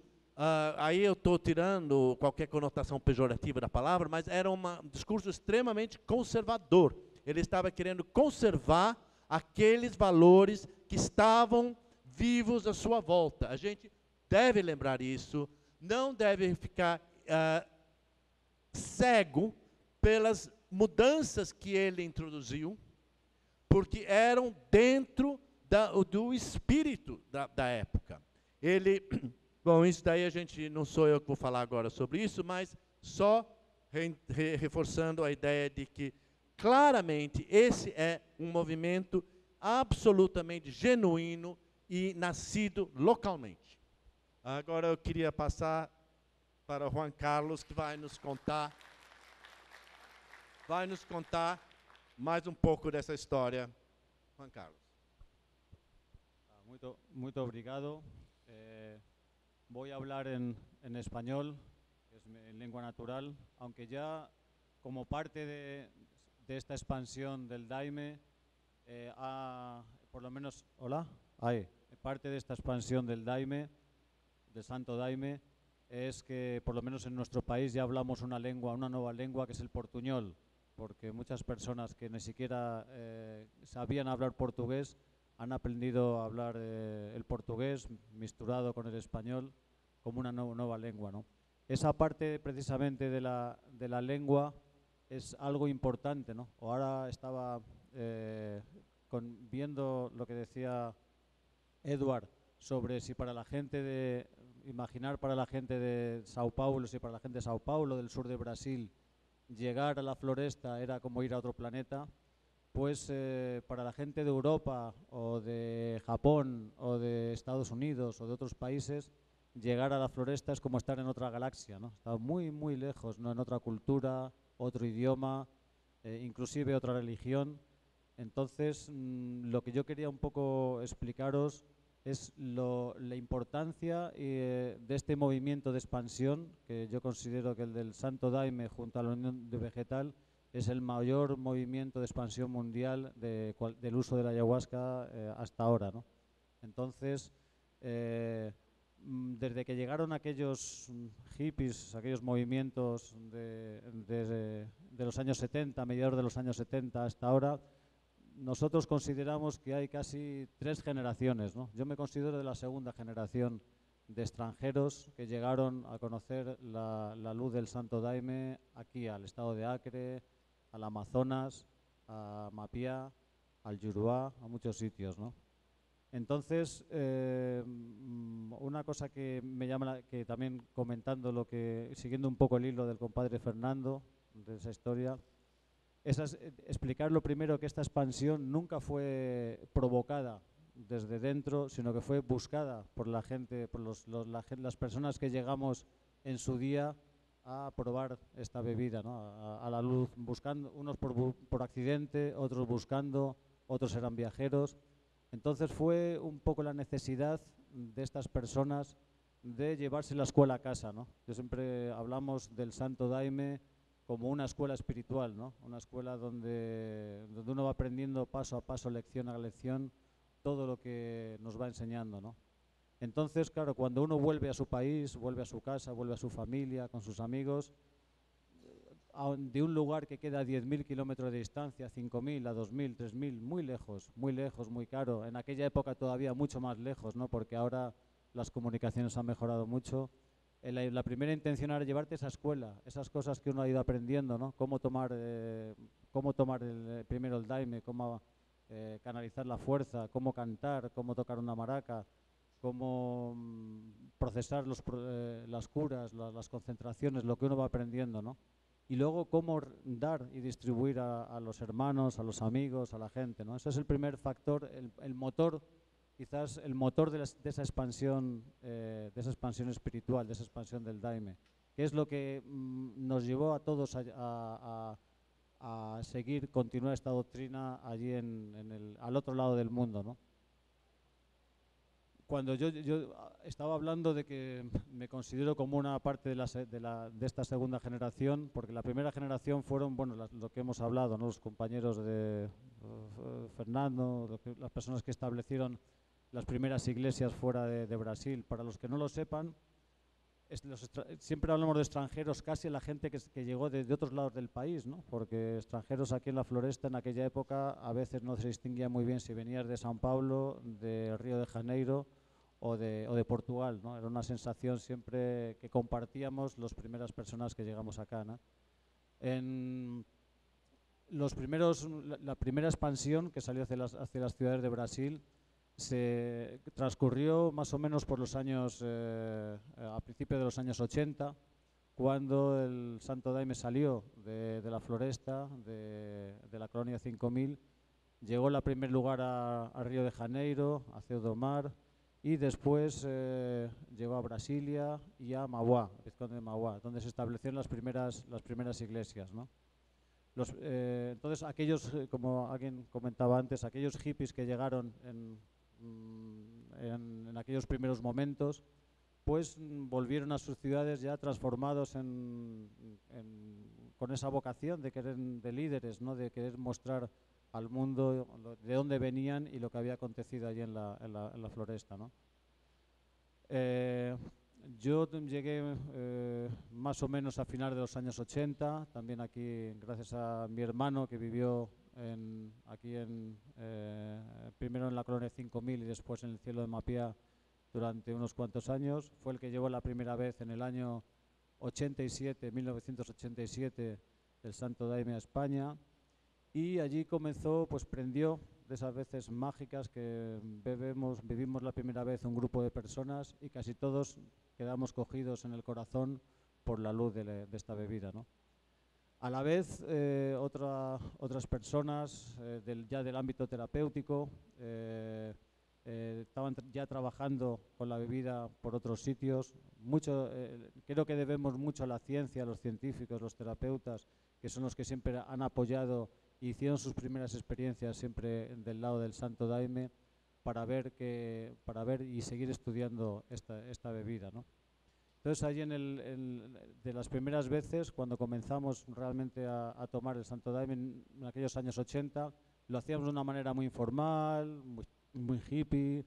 aí eu estou tirando qualquer conotação pejorativa da palavra, mas era um discurso extremamente conservador. Ele estava querendo conservar aqueles valores que estavam vivos à sua volta. A gente deve lembrar isso, não deve ficar cego pelas mudanças que ele introduziu, porque eram dentro do espírito da época. Bom, isso daí não sou eu que vou falar agora sobre isso, mas só reforçando a ideia de que, claramente, esse é um movimento absolutamente genuíno e nascido localmente. Agora eu queria passar para o Juan Carlos, que vai nos contar mais um pouco dessa história. Juan Carlos. Muito obrigado. Voy a hablar en español, que es mi lengua natural, aunque ya como parte de esta expansión del Daime, por lo menos, parte de esta expansión del Daime, del Santo Daime, es que por lo menos en nuestro país ya hablamos una nueva lengua, que es el portuñol, porque muchas personas que ni siquiera sabían hablar portugués han aprendido a hablar el portugués misturado con el español como una nueva lengua, ¿no? Esa parte precisamente de la lengua es algo importante, ¿no? Ahora estaba viendo lo que decía Edward sobre si para la gente imaginar para la gente de Sao Paulo, si para la gente de Sao Paulo, del sur de Brasil, llegar a la floresta era como ir a otro planeta. pues para la gente de Europa o de Japón o de Estados Unidos o de otros países, llegar a la Floresta es como estar en otra galaxia, ¿no? Está muy, muy lejos, ¿no? En otra cultura, otro idioma, inclusive otra religión. Entonces, lo que yo quería un poco explicaros es la importancia de este movimiento de expansión, que yo considero que el del Santo Daime junto a la Unión de Vegetal es el mayor movimiento de expansión mundial del uso de la ayahuasca hasta ahora, ¿no? Entonces, desde que llegaron aquellos hippies, aquellos movimientos de los años 70, mediados de los años 70 hasta ahora, nosotros consideramos que hay casi 3 generaciones, ¿no? Yo me considero de la segunda generación de extranjeros que llegaron a conocer la luz del Santo Daime aquí al estado de Acre, al Amazonas, a Mapiá, al Yuruá, a muchos sitios, ¿no? Entonces, una cosa que me llama, que también comentando siguiendo un poco el hilo del compadre Fernando, de esa historia, es explicar lo primero que esta expansión nunca fue provocada desde dentro, sino que fue buscada por la gente, por las personas que llegamos en su día a probar esta bebida, ¿no? A la luz, buscando, unos por accidente, otros buscando, otros eran viajeros. Entonces fue un poco la necesidad de estas personas de llevarse la escuela a casa, ¿no? Yo siempre hablamos del Santo Daime como una escuela espiritual, ¿no? Una escuela donde uno va aprendiendo paso a paso, lección a lección, todo lo que nos va enseñando, ¿no? Entonces, claro, cuando uno vuelve a su país, vuelve a su casa, vuelve a su familia, con sus amigos, de un lugar que queda a 10.000 kilómetros de distancia, 5.000, a 2.000, 3.000, muy lejos, muy caro. En aquella época todavía mucho más lejos, ¿no? Porque ahora las comunicaciones han mejorado mucho. La primera intención era llevarte esa escuela, esas cosas que uno ha ido aprendiendo, ¿no? Cómo tomar primero el daime, cómo canalizar la fuerza, cómo cantar, cómo tocar una maraca, cómo procesar las curas, las concentraciones, lo que uno va aprendiendo, ¿no? Y luego cómo dar y distribuir a los hermanos, a los amigos, a la gente, ¿no? Ese es el primer factor, el motor, quizás el motor de esa expansión espiritual, de esa expansión del daime, que es lo que nos llevó a todos a continuar esta doctrina allí al otro lado del mundo, ¿no? Cuando yo estaba hablando de que me considero como una parte de esta segunda generación, porque la primera generación fueron, bueno, lo que hemos hablado, ¿no? Los compañeros de Fernando, las personas que establecieron las primeras iglesias fuera de Brasil. Para los que no lo sepan, siempre hablamos de extranjeros, casi la gente que llegó de otros lados del país, ¿no? Porque extranjeros aquí en la Floresta en aquella época a veces no se distinguía muy bien si venías de São Paulo, de Río de Janeiro o de Portugal, ¿no? Era una sensación siempre que compartíamos las primeras personas que llegamos acá, ¿no? La primera expansión que salió hacia las ciudades de Brasil se transcurrió más o menos por los años, a principios de los años 80, cuando el Santo Daime salió de la Floresta, de la colonia 5000, llegó en primer lugar a Río de Janeiro, a Ceudomar, y después llegó a Brasilia y a Mauá, Vizconde de Mauá, donde se establecieron las primeras iglesias, ¿no? Entonces aquellos, como alguien comentaba antes, aquellos hippies que llegaron en aquellos primeros momentos, pues volvieron a sus ciudades ya transformados con esa vocación de líderes, ¿no? De querer mostrar al mundo de dónde venían y lo que había acontecido allí en la Floresta, ¿no? Yo llegué más o menos a finales de los años 80, también aquí gracias a mi hermano que vivió primero en la colonia 5000 y después en el cielo de Mapiá durante unos cuantos años. Fue el que llevó la primera vez en el año 1987, el Santo Daime a España, y allí comenzó, pues prendió de esas veces mágicas que vivimos la primera vez un grupo de personas y casi todos quedamos cogidos en el corazón por la luz de esta bebida, ¿no? A la vez, otras personas ya del ámbito terapéutico estaban ya trabajando con la bebida por otros sitios. Creo que debemos mucho a la ciencia, a los científicos, los terapeutas, que son los que siempre han apoyado y hicieron sus primeras experiencias siempre del lado del Santo Daime para ver y seguir estudiando esta bebida, ¿no? Entonces, allí de las primeras veces, cuando comenzamos realmente a tomar el Santo Daime en aquellos años 80, lo hacíamos de una manera muy informal, muy hippie.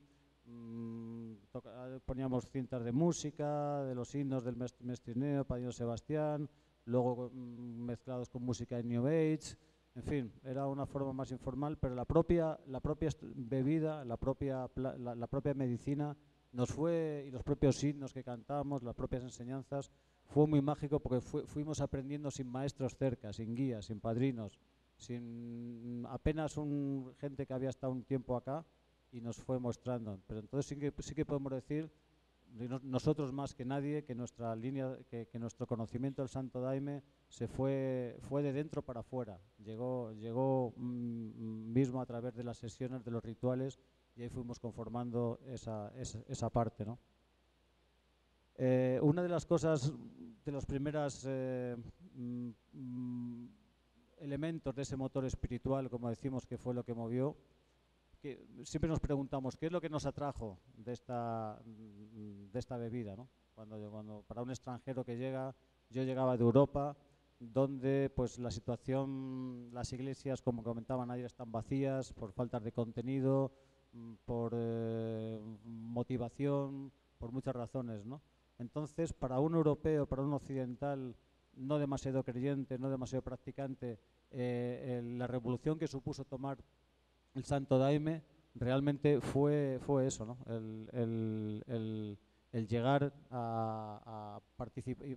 Poníamos cintas de música, de los himnos del Mestrineo, Padrino Sebastián, luego mezclados con música de New Age. En fin, era una forma más informal, pero la propia bebida, la propia medicina y los propios himnos que cantamos, las propias enseñanzas, fue muy mágico porque fuimos aprendiendo sin maestros cerca, sin guías, sin padrinos, sin apenas gente que había estado un tiempo acá y nos fue mostrando. Pero entonces sí que podemos decir, nosotros más que nadie, que nuestra línea, que nuestro conocimiento del Santo Daime fue de dentro para afuera. Llegó mismo a través de las sesiones, de los rituales, y ahí fuimos conformando esa parte, ¿no? Una de las cosas, de los primeros elementos de ese motor espiritual, como decimos, que fue lo que movió, que siempre nos preguntamos qué es lo que nos atrajo de esta bebida, ¿no? Cuando para un extranjero que llega, yo llegaba de Europa, donde pues la situación, las iglesias, como comentaban ayer, están vacías por faltas de contenido, por motivación, por muchas razones, ¿no? Entonces, para un europeo, para un occidental no demasiado creyente, no demasiado practicante, la revolución que supuso tomar el Santo Daime realmente fue eso, ¿no? El llegar a participar,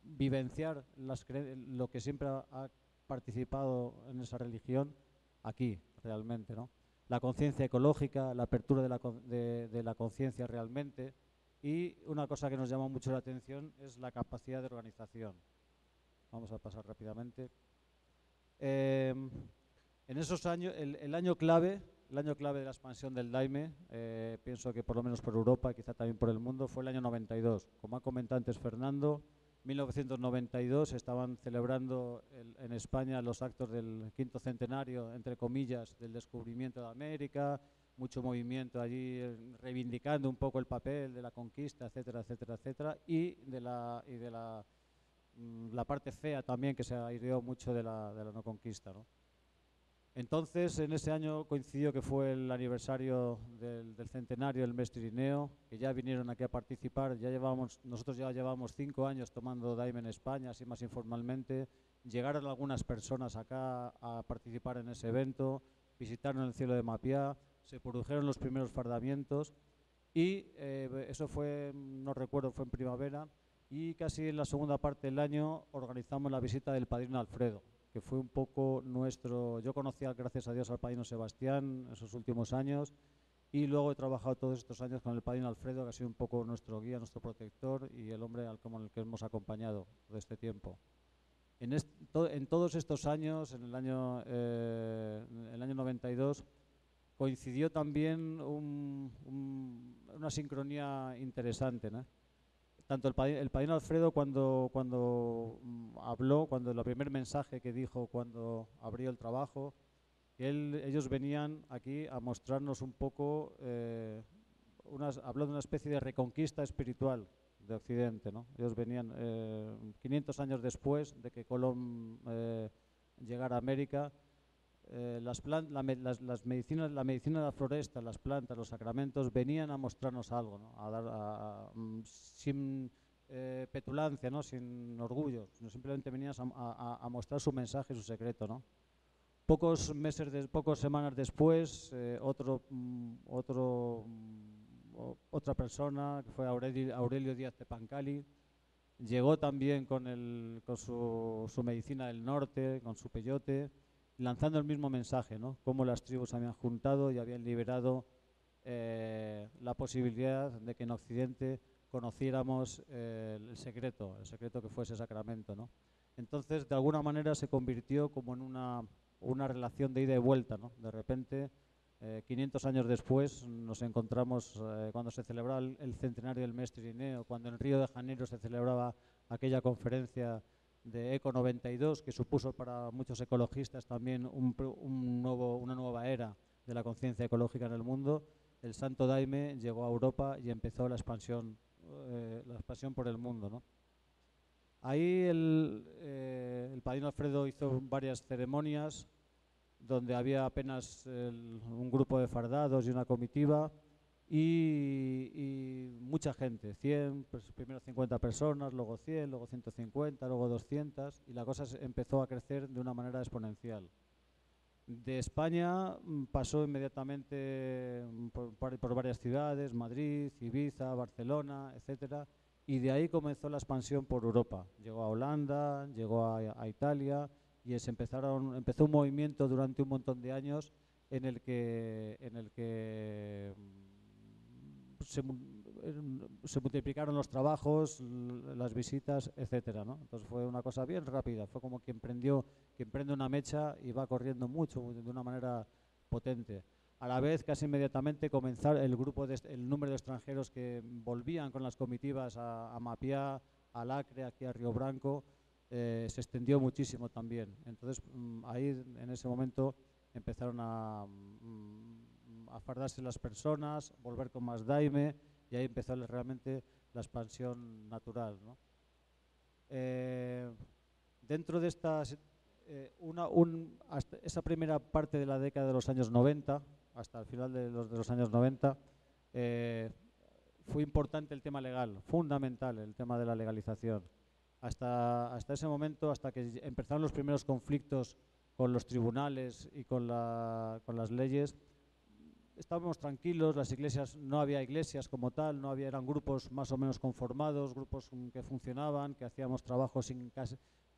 vivenciar lo que siempre ha participado en esa religión aquí, realmente, ¿no? La conciencia ecológica, la apertura de la conciencia realmente, y una cosa que nos llama mucho la atención es la capacidad de organización. Vamos a pasar rápidamente. En esos años, el año clave de la expansión del Daime, pienso que por lo menos por Europa, quizá también por el mundo, fue el año 92. Como ha comentado antes Fernando, 1992 estaban celebrando en España los actos del 5º centenario, entre comillas, del descubrimiento de América, mucho movimiento allí reivindicando un poco el papel de la conquista, etcétera, etcétera, etcétera, y de la parte fea también, que se aireó mucho de la no conquista, ¿no? Entonces, en ese año coincidió que fue el aniversario del centenario del Mestrineo, que ya vinieron aquí a participar. Nosotros ya llevamos 5 años tomando Daime en España, así más informalmente. Llegaron algunas personas acá a participar en ese evento, visitaron el cielo de Mapiá, se produjeron los primeros fardamientos y eso fue, no recuerdo, fue en primavera, y casi en la segunda parte del año organizamos la visita del Padrino Alfredo, que fue un poco yo conocía, gracias a Dios, al Padrino Sebastián en esos últimos años, y luego he trabajado todos estos años con el Padrino Alfredo, que ha sido un poco nuestro guía, nuestro protector y el hombre con el que hemos acompañado todo este tiempo. En todos estos años, en el año 92, coincidió también una sincronía interesante, ¿no? Tanto el Padrino Alfredo cuando habló, el primer mensaje que dijo cuando abrió el trabajo, ellos venían aquí a mostrarnos un poco, habló de una especie de reconquista espiritual de Occidente, ¿no? Ellos venían 500 años después de que Colón llegara a América. Las medicinas, la medicina de la floresta, las plantas, los sacramentos venían a mostrarnos algo, ¿no? Sin petulancia, ¿no? Sin orgullo, sino simplemente venían a mostrar su mensaje, su secreto, ¿no? Pocas semanas después, otra persona, que fue Aurelio Díaz de Pancali, llegó también con su medicina del norte, con su peyote, lanzando el mismo mensaje, ¿no? Cómo las tribus se habían juntado y habían liberado la posibilidad de que en Occidente conociéramos el secreto que fue ese sacramento, ¿no? Entonces, de alguna manera se convirtió como en una relación de ida y vuelta, ¿no? De repente, 500 años después, nos encontramos cuando se celebraba el centenario del Mestre Irineo, cuando en Río de Janeiro se celebraba aquella conferencia de Eco 92, que supuso para muchos ecologistas también una nueva era de la conciencia ecológica en el mundo. El Santo Daime llegó a Europa y empezó la expansión por el mundo, ¿no? Ahí el padrino Alfredo hizo varias ceremonias donde había apenas un grupo de fardados y una comitiva y mucha gente, 100, pues primero 50 personas, luego 100, luego 150, luego 200, y la cosa empezó a crecer de una manera exponencial. De España pasó inmediatamente por varias ciudades, Madrid, Ibiza, Barcelona, etcétera, y de ahí comenzó la expansión por Europa. Llegó a Holanda, llegó a Italia, y empezó un movimiento durante un montón de años en el que se multiplicaron los trabajos, las visitas, etcétera, ¿no? Entonces fue una cosa bien rápida, fue como quien prende una mecha y va corriendo mucho, de una manera potente. A la vez, casi inmediatamente, comenzar el número de extranjeros que volvían con las comitivas a Mapiá, al Acre, aquí a Río Branco, se extendió muchísimo también. Entonces, ahí, en ese momento, empezaron a fardarse las personas, volver con más daime, y ahí empezó realmente la expansión natural, ¿no? Dentro de estas, hasta esa primera parte de la década de los años 90, hasta el final de los años 90, fue importante el tema legal, fundamental el tema de la legalización. Hasta ese momento, hasta que empezaron los primeros conflictos con los tribunales y con las leyes, estábamos tranquilos, las iglesias, no había iglesias como tal, eran grupos más o menos conformados, grupos que funcionaban, que hacíamos trabajos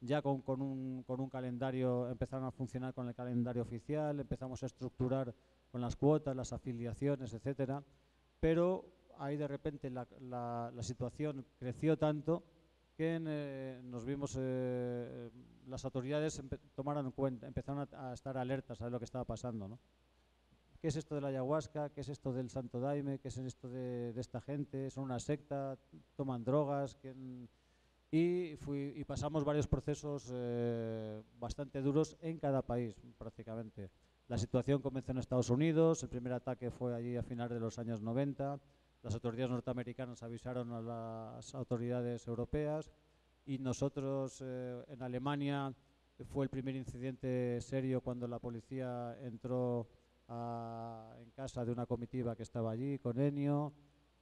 ya con un calendario, empezaron a funcionar con el calendario oficial, empezamos a estructurar con las cuotas, las afiliaciones, etcétera, pero ahí de repente la situación creció tanto que nos vimos, las autoridades tomaron cuenta, empezaron a estar alertas a lo que estaba pasando, ¿no? ¿Qué es esto de la ayahuasca? ¿Qué es esto del Santo Daime? ¿Qué es esto de esta gente? ¿Son una secta? ¿Toman drogas? Y pasamos varios procesos bastante duros en cada país, prácticamente. La situación comenzó en Estados Unidos, el primer ataque fue allí a finales de los años 90, las autoridades norteamericanas avisaron a las autoridades europeas y nosotros en Alemania fue el primer incidente serio cuando la policía entró en casa de una comitiva que estaba allí con Ennio.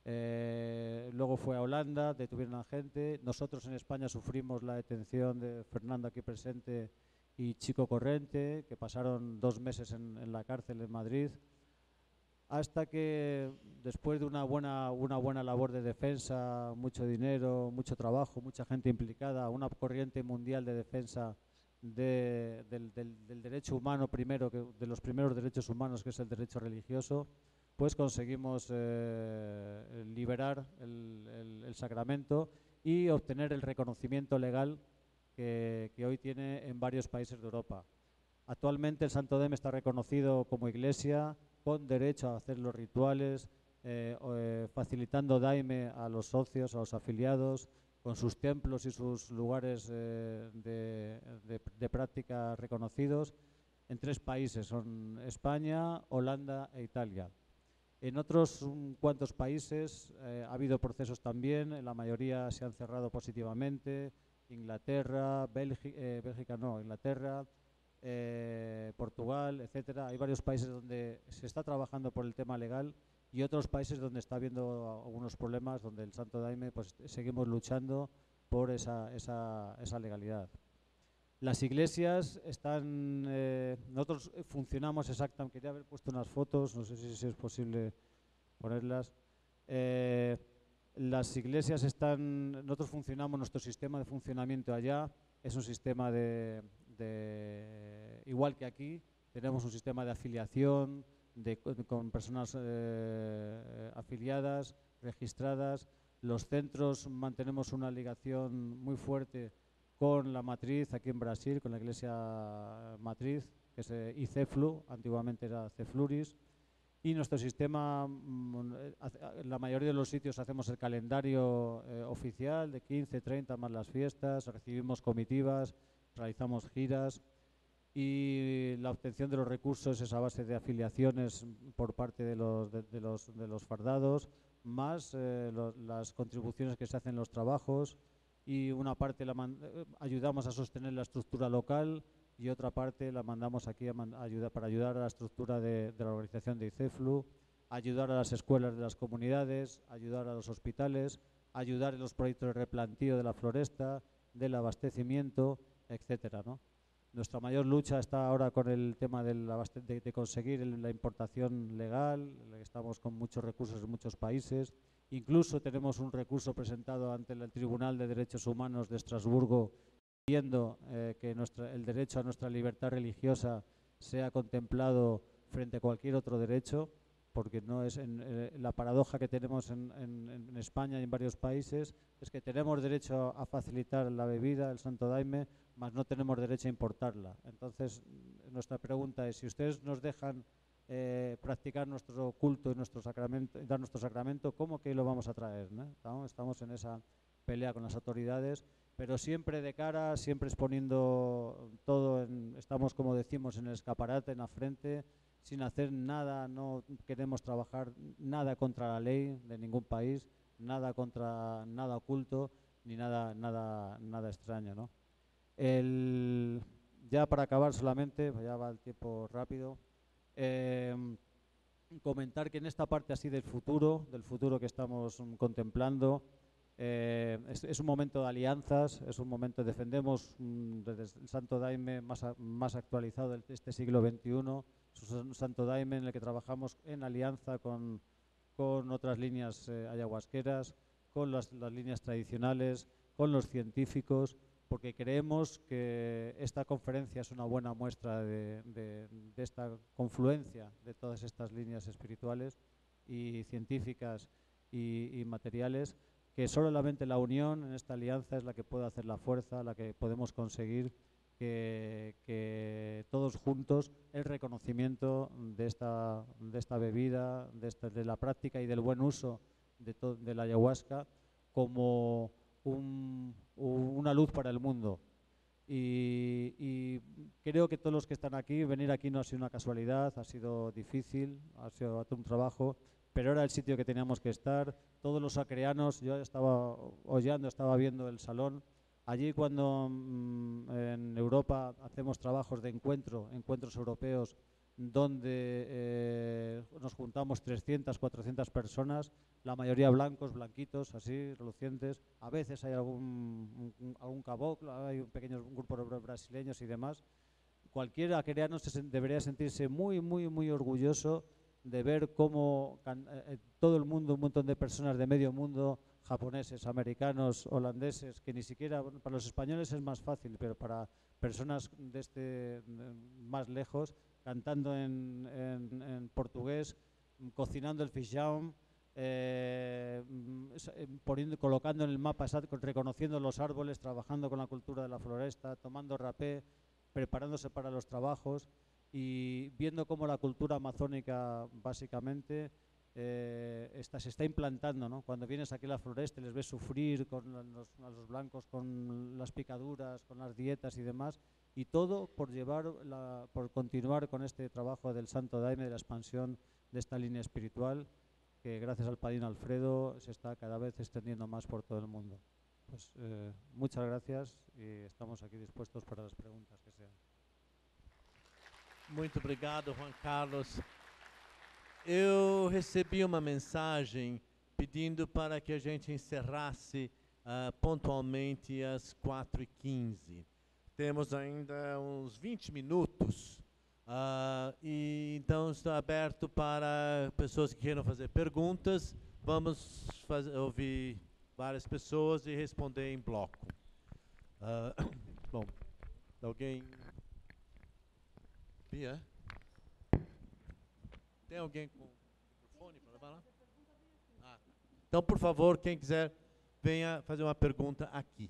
Luego fue a Holanda, detuvieron a gente. Nosotros en España sufrimos la detención de Fernando aquí presente y Chico Corrente, que pasaron 2 meses en la cárcel en Madrid, hasta que después de una buena labor de defensa, mucho dinero, mucho trabajo, mucha gente implicada, una corriente mundial de defensa del derecho humano primero, de los primeros derechos humanos, que es el derecho religioso, pues conseguimos liberar el sacramento y obtener el reconocimiento legal que hoy tiene en varios países de Europa. Actualmente el Santo Daime está reconocido como iglesia, con derecho a hacer los rituales, facilitando daime a los socios, a los afiliados, con sus templos y sus lugares de práctica reconocidos en 3 países, son España, Holanda e Italia. En otros cuantos países ha habido procesos también, en la mayoría se han cerrado positivamente, Inglaterra, Inglaterra, Portugal, etcétera. Hay varios países donde se está trabajando por el tema legal y otros países donde está habiendo algunos problemas, donde el Santo Daime pues seguimos luchando por esa legalidad. Las iglesias están, nosotros funcionamos exactamente, quería haber puesto unas fotos, no sé si es posible ponerlas. Las iglesias nosotros funcionamos, nuestro sistema de funcionamiento allá es un sistema igual que aquí, tenemos un sistema de afiliación con personas afiliadas, registradas. Los centros mantenemos una ligación muy fuerte con la matriz aquí en Brasil, con la iglesia matriz, que es ICEFLU, antiguamente era CEFLURIS. Y nuestro sistema, en la mayoría de los sitios hacemos el calendario oficial de 15, 30 más las fiestas, recibimos comitivas, realizamos giras y la obtención de los recursos es a base de afiliaciones por parte de los fardados, más las contribuciones que se hacen en los trabajos, y una parte ayudamos a sostener la estructura local y otra parte la mandamos aquí para ayudar a la estructura de la organización de ICEFLU, ayudar a las escuelas de las comunidades, ayudar a los hospitales, ayudar en los proyectos de replantío de la floresta, del abastecimiento, etcétera, ¿no? Nuestra mayor lucha está ahora con el tema de conseguir la importación legal. Estamos con muchos recursos en muchos países. Incluso tenemos un recurso presentado ante el Tribunal de Derechos Humanos de Estrasburgo pidiendo que el derecho a nuestra libertad religiosa sea contemplado frente a cualquier otro derecho, porque no es la paradoja que tenemos en España y en varios países es que tenemos derecho a facilitar la bebida, el Santo Daime, mas no tenemos derecho a importarla. Entonces, nuestra pregunta es, si ustedes nos dejan practicar nuestro culto y nuestro sacramento, dar nuestro sacramento, ¿cómo que lo vamos a traer, ¿no? Estamos en esa pelea con las autoridades, pero siempre de cara, siempre exponiendo todo, estamos, como decimos, en el escaparate, en la frente, sin hacer nada. No queremos trabajar nada contra la ley de ningún país, nada contra nada oculto, ni nada extraño, ¿no? Ya para acabar solamente, ya va el tiempo rápido, comentar que en esta parte así del futuro que estamos contemplando, es un momento de alianzas, es un momento, defendemos desde el Santo Daime más actualizado de este siglo XXI, es un Santo Daime en el que trabajamos en alianza con otras líneas ayahuasqueras, con las líneas tradicionales, con los científicos, porque creemos que esta conferencia es una buena muestra de esta confluencia de todas estas líneas espirituales y científicas y materiales, que solamente la unión en esta alianza es la que puede hacer la fuerza, la que podemos conseguir que todos juntos el reconocimiento de esta bebida, de la práctica y del buen uso de la ayahuasca como una luz para el mundo. Y creo que todos los que están aquí, venir aquí no ha sido una casualidad, ha sido difícil, ha sido un trabajo, pero era el sitio que teníamos que estar. Todos los acreanos, yo estaba hollando, estaba viendo el salón. Allí cuando en Europa hacemos trabajos de encuentros europeos, donde nos juntamos 300, 400 personas, la mayoría blancos, blanquitos, así, relucientes. A veces hay algún caboclo, hay un pequeño grupo de brasileños y demás. Cualquier acreano debería sentirse muy, muy, muy orgulloso de ver cómo todo el mundo, un montón de personas de medio mundo, japoneses, americanos, holandeses, que ni siquiera, para los españoles es más fácil, pero para personas más lejos, cantando en portugués, cocinando el feijão, colocando en el mapa, reconociendo los árboles, trabajando con la cultura de la floresta, tomando rapé, preparándose para los trabajos y viendo cómo la cultura amazónica básicamente se está implantando, ¿no? Cuando vienes aquí a la floresta les ves sufrir a los blancos con las picaduras, con las dietas y demás, y todo por continuar con este trabajo del Santo Daime, de la expansión de esta línea espiritual que gracias al padrino Alfredo se está cada vez extendiendo más por todo el mundo. Pues muchas gracias y estamos aquí dispuestos para las preguntas que sean. Muito obrigado, Juan Carlos. Eu recebi uma mensagem pedindo para que a gente encerrasse pontualmente às 4h15. Temos ainda uns 20 minutos, e então está aberto para pessoas que queiram fazer perguntas. Vamos ouvir várias pessoas e responder em bloco. Bom, alguém... Bia? Tem alguém com microfone para levar lá? Tá. Então, por favor, quem quiser, venha fazer uma pergunta aqui.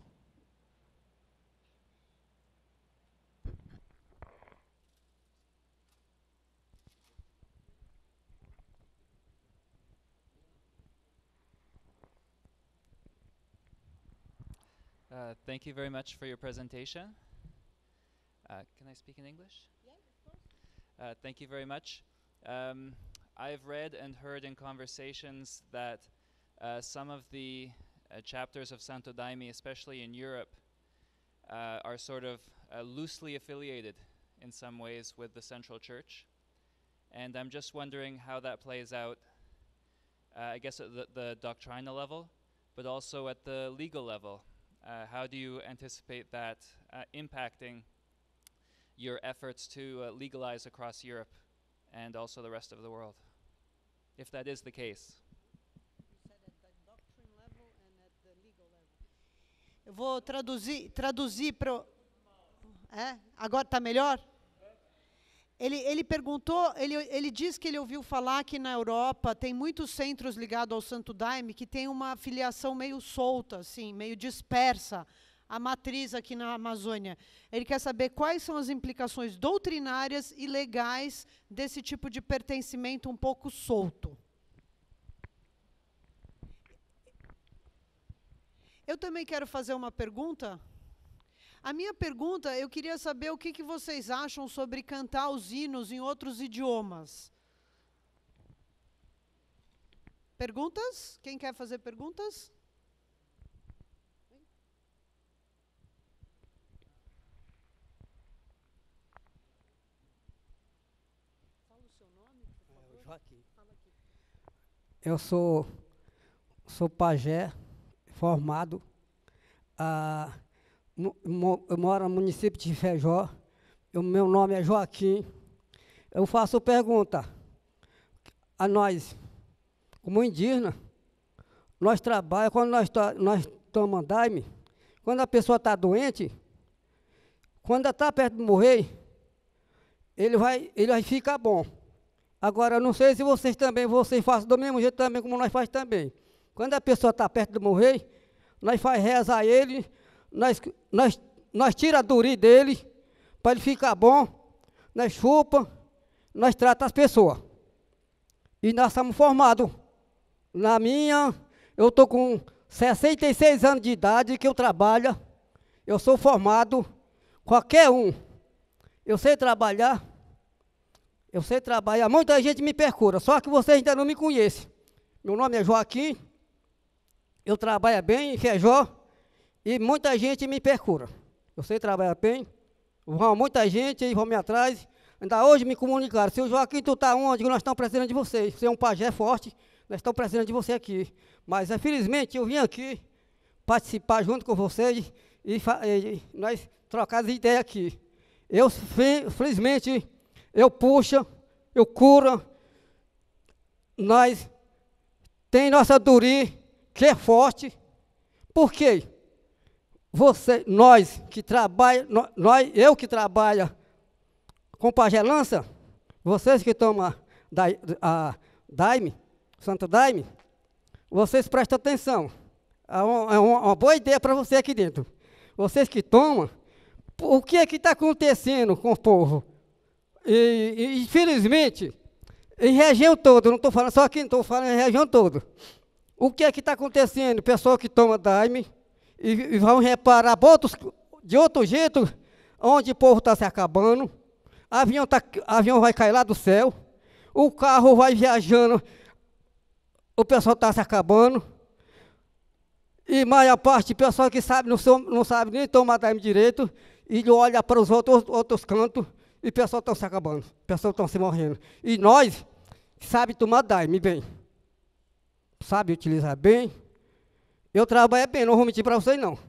Thank you very much for your presentation. Can I speak in English? Yeah, of course. Thank you very much. I've read and heard in conversations that some of the chapters of Santo Daime, especially in Europe, are sort of loosely affiliated in some ways with the Central Church. And I'm just wondering how that plays out, I guess at the doctrinal level, but also at the legal level. How do you anticipate that impacting your efforts to legalize across Europe and also the rest of the world, if that is the case? Eu vou traduzir para... Agora está melhor? Ele perguntou, ele diz que ele ouviu falar que na Europa tem muitos centros ligados ao Santo Daime que tem uma filiação meio solta, assim, meio dispersa, a matriz aqui na Amazônia. Ele quer saber quais são as implicações doutrinárias e legais desse tipo de pertencimento um pouco solto. Eu também quero fazer uma pergunta. A minha pergunta, eu queria saber o que vocês acham sobre cantar os hinos em outros idiomas. Perguntas? Quem quer fazer perguntas? Fala o seu nome, por favor. Joaquim. Eu sou pajé, formado. Eu moro no município de Feijó. Meu nome é Joaquim. Eu faço pergunta a nós, como indígena, nós trabalhamos, quando nós tomamos daime, quando a pessoa está doente, quando está perto de morrer, ele vai ficar bom. Agora, não sei se vocês fazem do mesmo jeito também, como nós fazemos também. Quando a pessoa está perto de morrer, nós faz reza a ele, nós tira a duri dele, para ele ficar bom, nós chupa, nós tratamos as pessoas. E nós estamos formados. Eu estou com 66 anos de idade que eu trabalho, eu sou formado, qualquer um. Eu sei trabalhar, muita gente me procura, só que vocês ainda não me conhecem. Meu nome é Joaquim, eu trabalho bem em Feijó, e muita gente me procura. Eu sei trabalhar bem, muita gente vão me atrás. Ainda hoje me comunicaram, seu Joaquim, tu está onde? Nós estamos precisando de você. Você é um pajé forte, nós estamos precisando de você aqui. Mas, infelizmente, eu vim aqui participar junto com vocês e nós trocar as ideias aqui. Felizmente, eu puxo, eu curo. Nós tem nossa duri, que é forte. Por quê? Nós que trabalham, eu que trabalho com pagelança, vocês que tomam daime, Santo Daime, vocês prestem atenção. É uma boa ideia para você aqui dentro. Vocês que tomam, o que é que está acontecendo com o povo? E infelizmente, em região toda, não estou falando só aqui, não estou falando em região toda. O que é que está acontecendo? Pessoal que toma daime, e vão reparar de outro jeito, onde o povo está se acabando, avião vai cair lá do céu, o carro vai viajando, o pessoal está se acabando, e maior parte, o pessoal que não sabe nem tomar daime direito, e olha para os outros cantos, e o pessoal está se acabando, o pessoal está se morrendo. E nós, sabe tomar daime bem, sabe utilizar bem, eu trabalho bem, não vou mentir para vocês, não.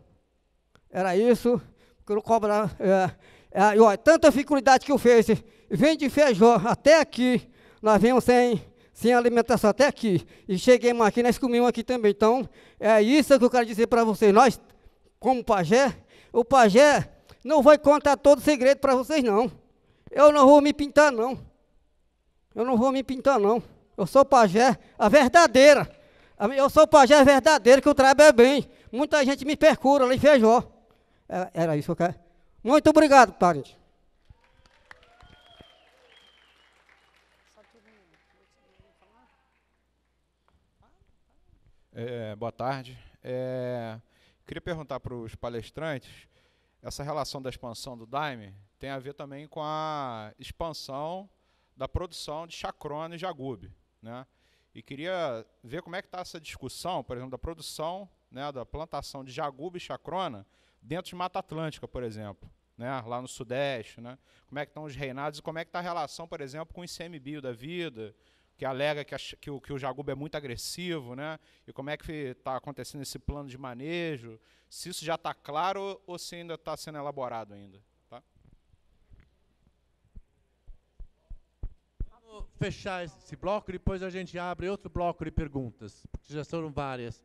Era isso, que eu não cobrar. Olha, tanta dificuldade que eu fiz, vem de Feijó até aqui, nós viemos sem alimentação até aqui, e cheguemos aqui, nós comemos aqui também. Então, é isso que eu quero dizer para vocês. Nós, como pajé, o pajé não vai contar todo o segredo para vocês, não. Eu não vou me pintar, não. Eu sou pajé, a verdadeira. Eu sou pajé verdadeiro, que eu trabalho bem. Muita gente me procura lá em Feijó. Era isso que eu quero. Muito obrigado, parente. Boa tarde. Queria perguntar para os palestrantes, essa relação da expansão do Daime tem a ver também com a expansão da produção de chacrona e jagube, né? E queria ver como é que está essa discussão, por exemplo, da produção, né, da plantação de jagube e chacrona dentro de Mata Atlântica, por exemplo, né, lá no Sudeste, né? Como é que estão os reinados e como é que está a relação, por exemplo, com o ICMBio da vida, que alega que o jagube é muito agressivo, né? E como é que está acontecendo esse plano de manejo, se isso já está claro ou se ainda está sendo elaborado ainda. Tá? Vamos fechar esse bloco e depois a gente abre outro bloco de perguntas, porque já foram várias.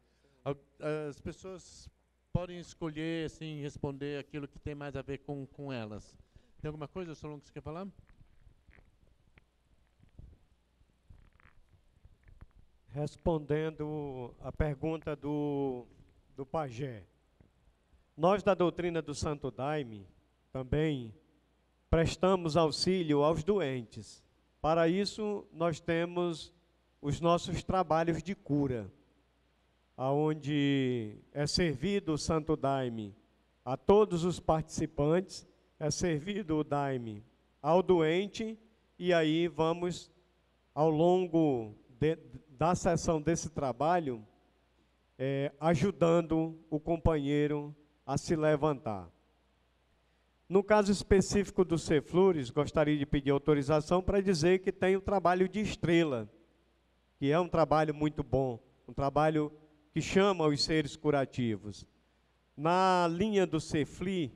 As pessoas podem escolher, assim, responder aquilo que tem mais a ver com elas. Tem alguma coisa, Solon, que você quer falar? Respondendo a pergunta do pajé. Nós, da doutrina do Santo Daime, também prestamos auxílio aos doentes. Para isso, nós temos os nossos trabalhos de cura, onde é servido o Santo Daime a todos os participantes, é servido o Daime ao doente, e aí vamos, ao longo da sessão desse trabalho, ajudando o companheiro a se levantar. No caso específico do Ceflures, gostaria de pedir autorização para dizer que tem o trabalho de estrela, que é um trabalho muito bom, um trabalho que chama os seres curativos. Na linha do Cefli,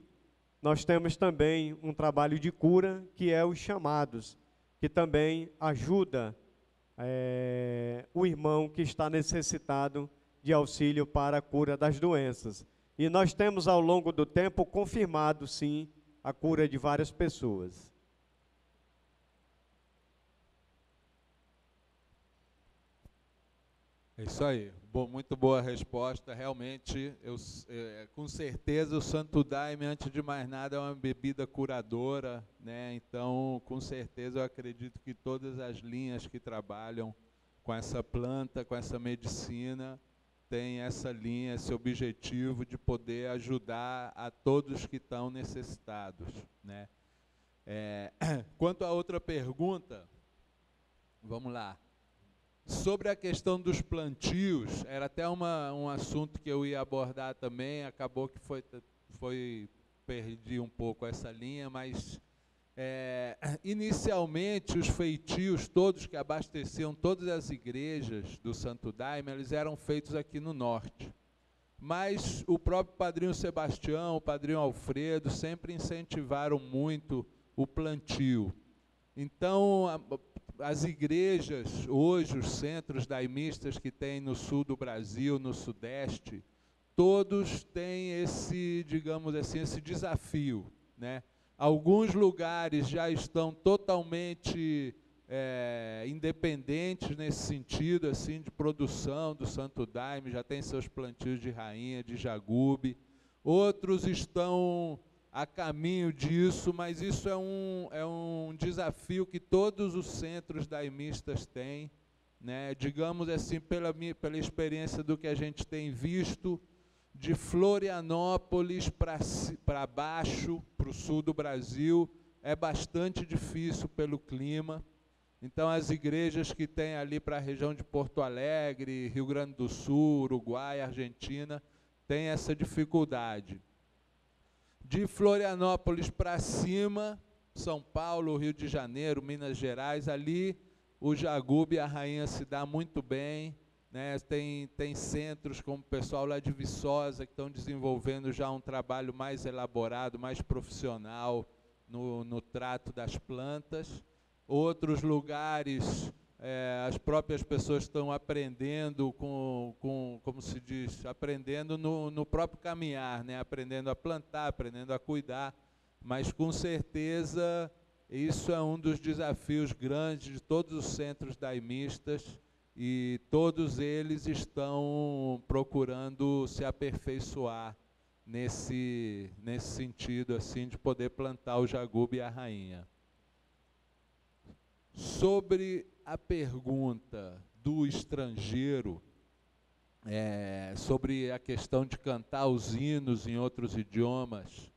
nós temos também um trabalho de cura, que é os chamados, que também ajuda o irmão que está necessitado de auxílio para a cura das doenças. E nós temos, ao longo do tempo, confirmado, sim, a cura de várias pessoas. É isso aí. Bom, muito boa resposta. Realmente, com certeza, o Santo Daime, antes de mais nada, é uma bebida curadora, né? Então, com certeza, eu acredito que todas as linhas que trabalham com essa planta, com essa medicina, têm essa linha, esse objetivo de poder ajudar a todos que estão necessitados, né? Quanto à outra pergunta, vamos lá. Sobre a questão dos plantios, era até um assunto que eu ia abordar também, acabou que perdi um pouco essa linha, mas inicialmente os feitios todos que abasteciam todas as igrejas do Santo Daime, eles eram feitos aqui no norte. Mas o próprio Padrinho Sebastião, o Padrinho Alfredo, sempre incentivaram muito o plantio. Então, as igrejas, hoje, os centros daimistas que tem no sul do Brasil, no sudeste, todos têm esse, digamos assim, esse desafio, né? Alguns lugares já estão totalmente independentes nesse sentido, assim, de produção do Santo Daime, já tem seus plantios de rainha, de jagube. Outros estão a caminho disso, mas isso é um desafio que todos os centros daimistas têm, né? Digamos assim, pela experiência do que a gente tem visto, de Florianópolis para baixo, para o sul do Brasil, é bastante difícil pelo clima. Então, as igrejas que tem ali para a região de Porto Alegre, Rio Grande do Sul, Uruguai, Argentina, têm essa dificuldade. De Florianópolis para cima, São Paulo, Rio de Janeiro, Minas Gerais, ali o jagube e a rainha se dá muito bem, né? Tem centros como o pessoal lá de Viçosa, que estão desenvolvendo já um trabalho mais elaborado, mais profissional no trato das plantas. Outros lugares, as próprias pessoas estão aprendendo como se diz, aprendendo no próprio caminhar, né? Aprendendo a plantar, aprendendo a cuidar, mas com certeza isso é um dos desafios grandes de todos os centros daimistas, e todos eles estão procurando se aperfeiçoar nesse sentido, assim, de poder plantar o jagube e a rainha. Sobre a pergunta do estrangeiro, sobre a questão de cantar os hinos em outros idiomas.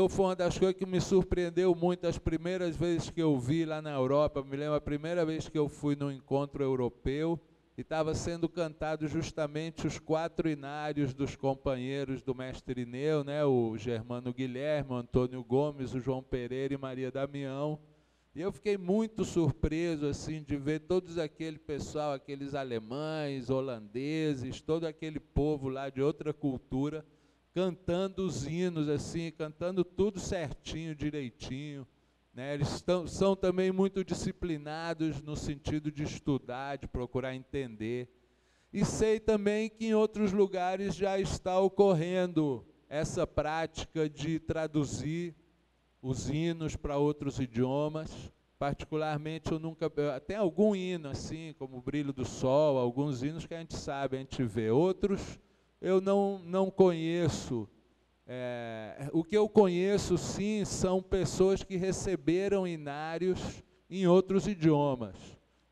Foi uma das coisas que me surpreendeu muito as primeiras vezes que eu vi lá na Europa. Me lembro a primeira vez que eu fui num encontro europeu e estava sendo cantado justamente os 4 inários dos companheiros do mestre Irineu, né? O Germano Guilherme, o Antônio Gomes, o João Pereira e Maria Damião. E eu fiquei muito surpreso assim, de ver todos aquele pessoal, aqueles alemães, holandeses, todo aquele povo lá de outra cultura, cantando os hinos, assim, cantando tudo certinho, direitinho. Né? Eles são também muito disciplinados no sentido de estudar, de procurar entender. E sei também que em outros lugares já está ocorrendo essa prática de traduzir os hinos para outros idiomas. Particularmente, tem algum hino, assim, como o Brilho do Sol, alguns hinos que a gente sabe, a gente vê. Outros eu não conheço. O que eu conheço, sim, são pessoas que receberam inários em outros idiomas.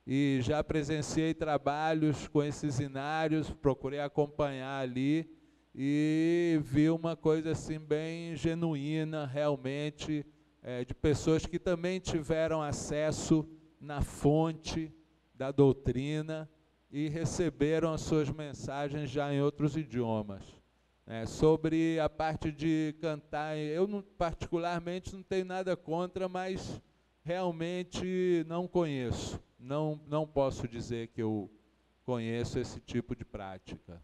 E já presenciei trabalhos com esses inários, procurei acompanhar ali e vi uma coisa assim bem genuína, realmente, de pessoas que também tiveram acesso na fonte da doutrina e receberam as suas mensagens já em outros idiomas. Sobre a parte de cantar, eu particularmente não tenho nada contra, mas realmente não conheço. Não posso dizer que eu conheço esse tipo de prática.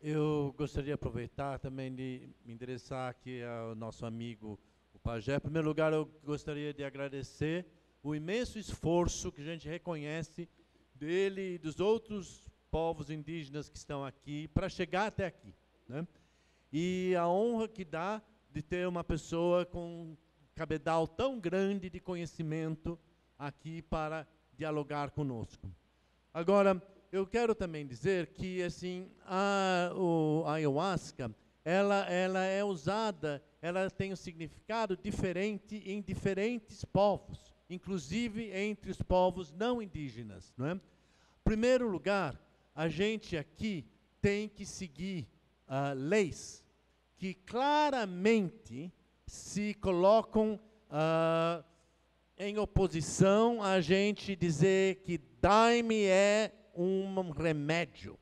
Eu gostaria de aproveitar também de me endereçar aqui ao nosso amigo, o Pajé. Em primeiro lugar, eu gostaria de agradecer o imenso esforço que a gente reconhece dele e dos outros povos indígenas que estão aqui para chegar até aqui, né? E a honra que dá de ter uma pessoa com um cabedal tão grande de conhecimento aqui para dialogar conosco. Agora, eu quero também dizer que assim a ayahuasca ela é usada, ela tem um significado diferente em diferentes povos, inclusive entre os povos não indígenas, não é? Em primeiro lugar, a gente aqui tem que seguir leis que claramente se colocam em oposição a gente dizer que daime é um remédio.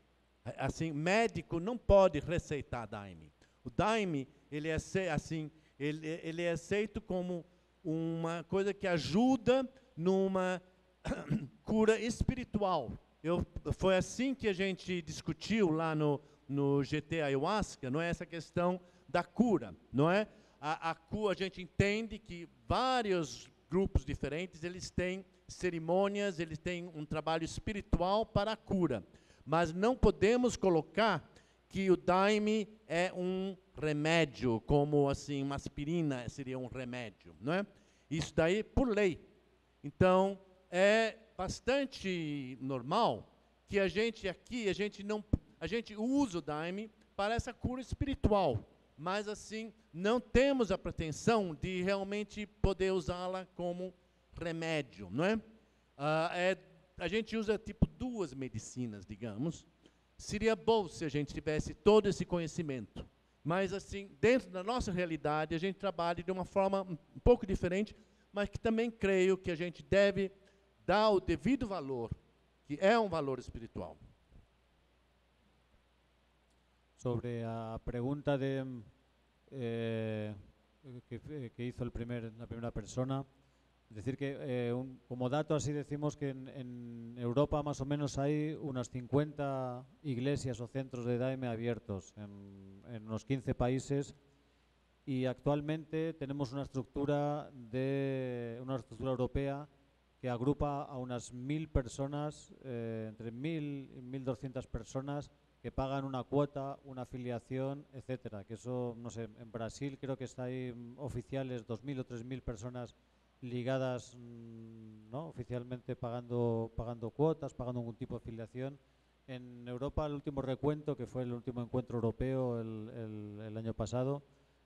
Assim, médico não pode receitar daime. O daime, ele é aceito como uma coisa que ajuda numa cura espiritual. Foi assim que a gente discutiu lá no GT Ayahuasca, não é essa questão da cura, não é? A cura, a gente entende que vários grupos diferentes, eles têm cerimônias, eles têm um trabalho espiritual para a cura, mas não podemos colocar que o daime é um remédio, como assim, uma aspirina seria um remédio, não é? Isso daí por lei. Então, é bastante normal que a gente aqui, a gente usa o daime para essa cura espiritual, mas assim, não temos a pretensão de realmente poder usá-la como remédio, não é? A gente usa tipo 2 medicinas, digamos. Seria bom se a gente tivesse todo esse conhecimento, mas assim, dentro da nossa realidade, a gente trabalha de uma forma um pouco diferente, mas que também creio que a gente deve dar o devido valor, que é um valor espiritual. Sobre a pregunta que hizo la primera persona, decir que como dato así decimos que en Europa más o menos hay unas 50 iglesias o centros de daime abiertos en unos 15 países, y actualmente tenemos una estructura europea que agrupa a unas 1000 personas, entre 1000 y 1200 personas, que pagan una cuota, una afiliación, etcétera. Que eso, no sé, en Brasil creo que está ahí oficiales 2000 o 3000 personas ligadas, ¿no?, oficialmente pagando cuotas, pagando algún tipo de afiliación. En Europa, el último recuento, que fue el último encuentro europeo el año pasado,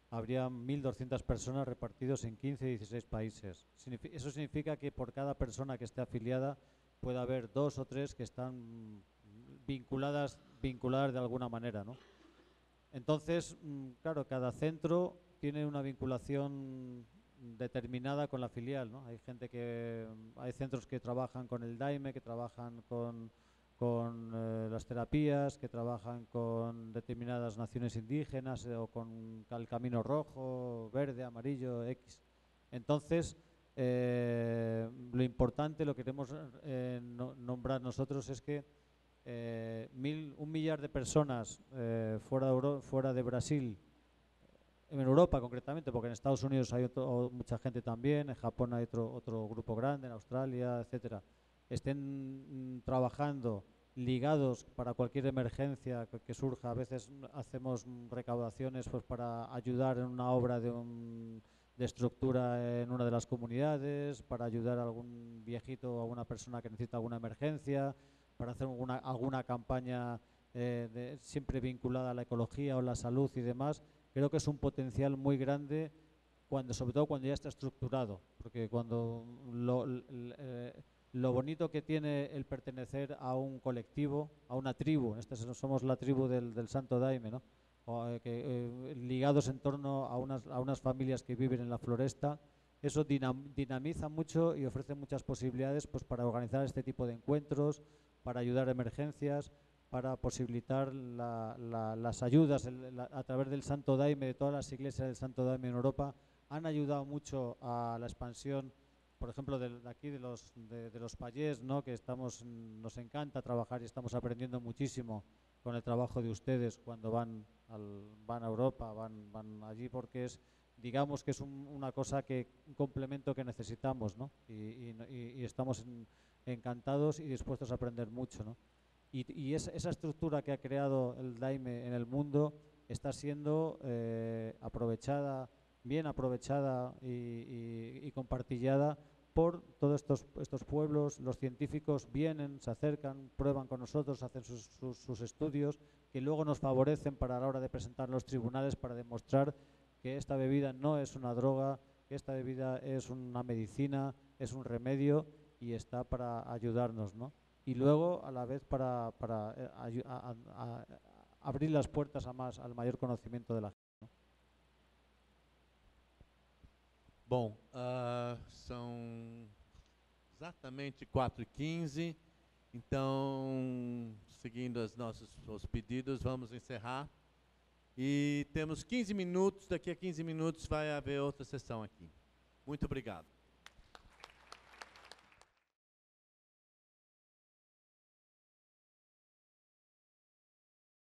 habría 1200 personas repartidos en 15 y 16 países. Eso significa que por cada persona que esté afiliada puede haber 2 o 3 que están vinculadas de alguna manera, ¿no? Entonces, claro, cada centro tiene una vinculación determinada con la filial, ¿no? Hay centros que trabajan con el Daime, que trabajan con las terapias, que trabajan con determinadas naciones indígenas o con el Camino Rojo, verde, amarillo, X. Entonces, lo importante, lo que queremos nombrar nosotros es que 1 millar de personas fuera de Brasil, en Europa concretamente, porque en Estados Unidos hay mucha gente también, en Japón hay otro grupo grande, en Australia, etcétera, estén trabajando ligados para cualquier emergencia que surja. A veces hacemos recaudaciones pues para ayudar en una obra de estructura en una de las comunidades, para ayudar a algún viejito o a una persona que necesita alguna emergencia, para hacer alguna campaña siempre vinculada a la ecología o la salud y demás. Creo que es un potencial muy grande, sobre todo cuando ya está estructurado, porque cuando lo bonito que tiene el pertenecer a un colectivo, a una tribu, somos la tribu del Santo Daime, ¿no? Ligados en torno a unas familias que viven en la floresta, eso dinamiza mucho y ofrece muchas posibilidades pues, para organizar este tipo de encuentros, para ayudar a emergencias, para posibilitar las ayudas a través del Santo Daime, de todas las iglesias del Santo Daime en Europa, han ayudado mucho a la expansión, por ejemplo, de los payés, ¿no? Que nos encanta trabajar y estamos aprendiendo muchísimo con el trabajo de ustedes cuando van a Europa, van allí, porque digamos que es una cosa un complemento que necesitamos, ¿no? Y estamos encantados y dispuestos a aprender mucho, ¿no? Y esa estructura que ha creado el Daime en el mundo está siendo bien aprovechada y compartillada por todos estos pueblos. Los científicos vienen, se acercan, prueban con nosotros, hacen sus estudios, que luego nos favorecen para la hora de presentar en los tribunales para demostrar que esta bebida no es una droga, que esta bebida es una medicina, es un remedio y está para ayudarnos, ¿no? Y luego, a la vez, para abrir las puertas al mayor conocimiento de la gente, ¿no? Bom, são exatamente 4h15, então, seguindo os pedidos, vamos encerrar. E temos 15 minutos, daqui a 15 minutos vai haver outra sessão aqui. Muito obrigado.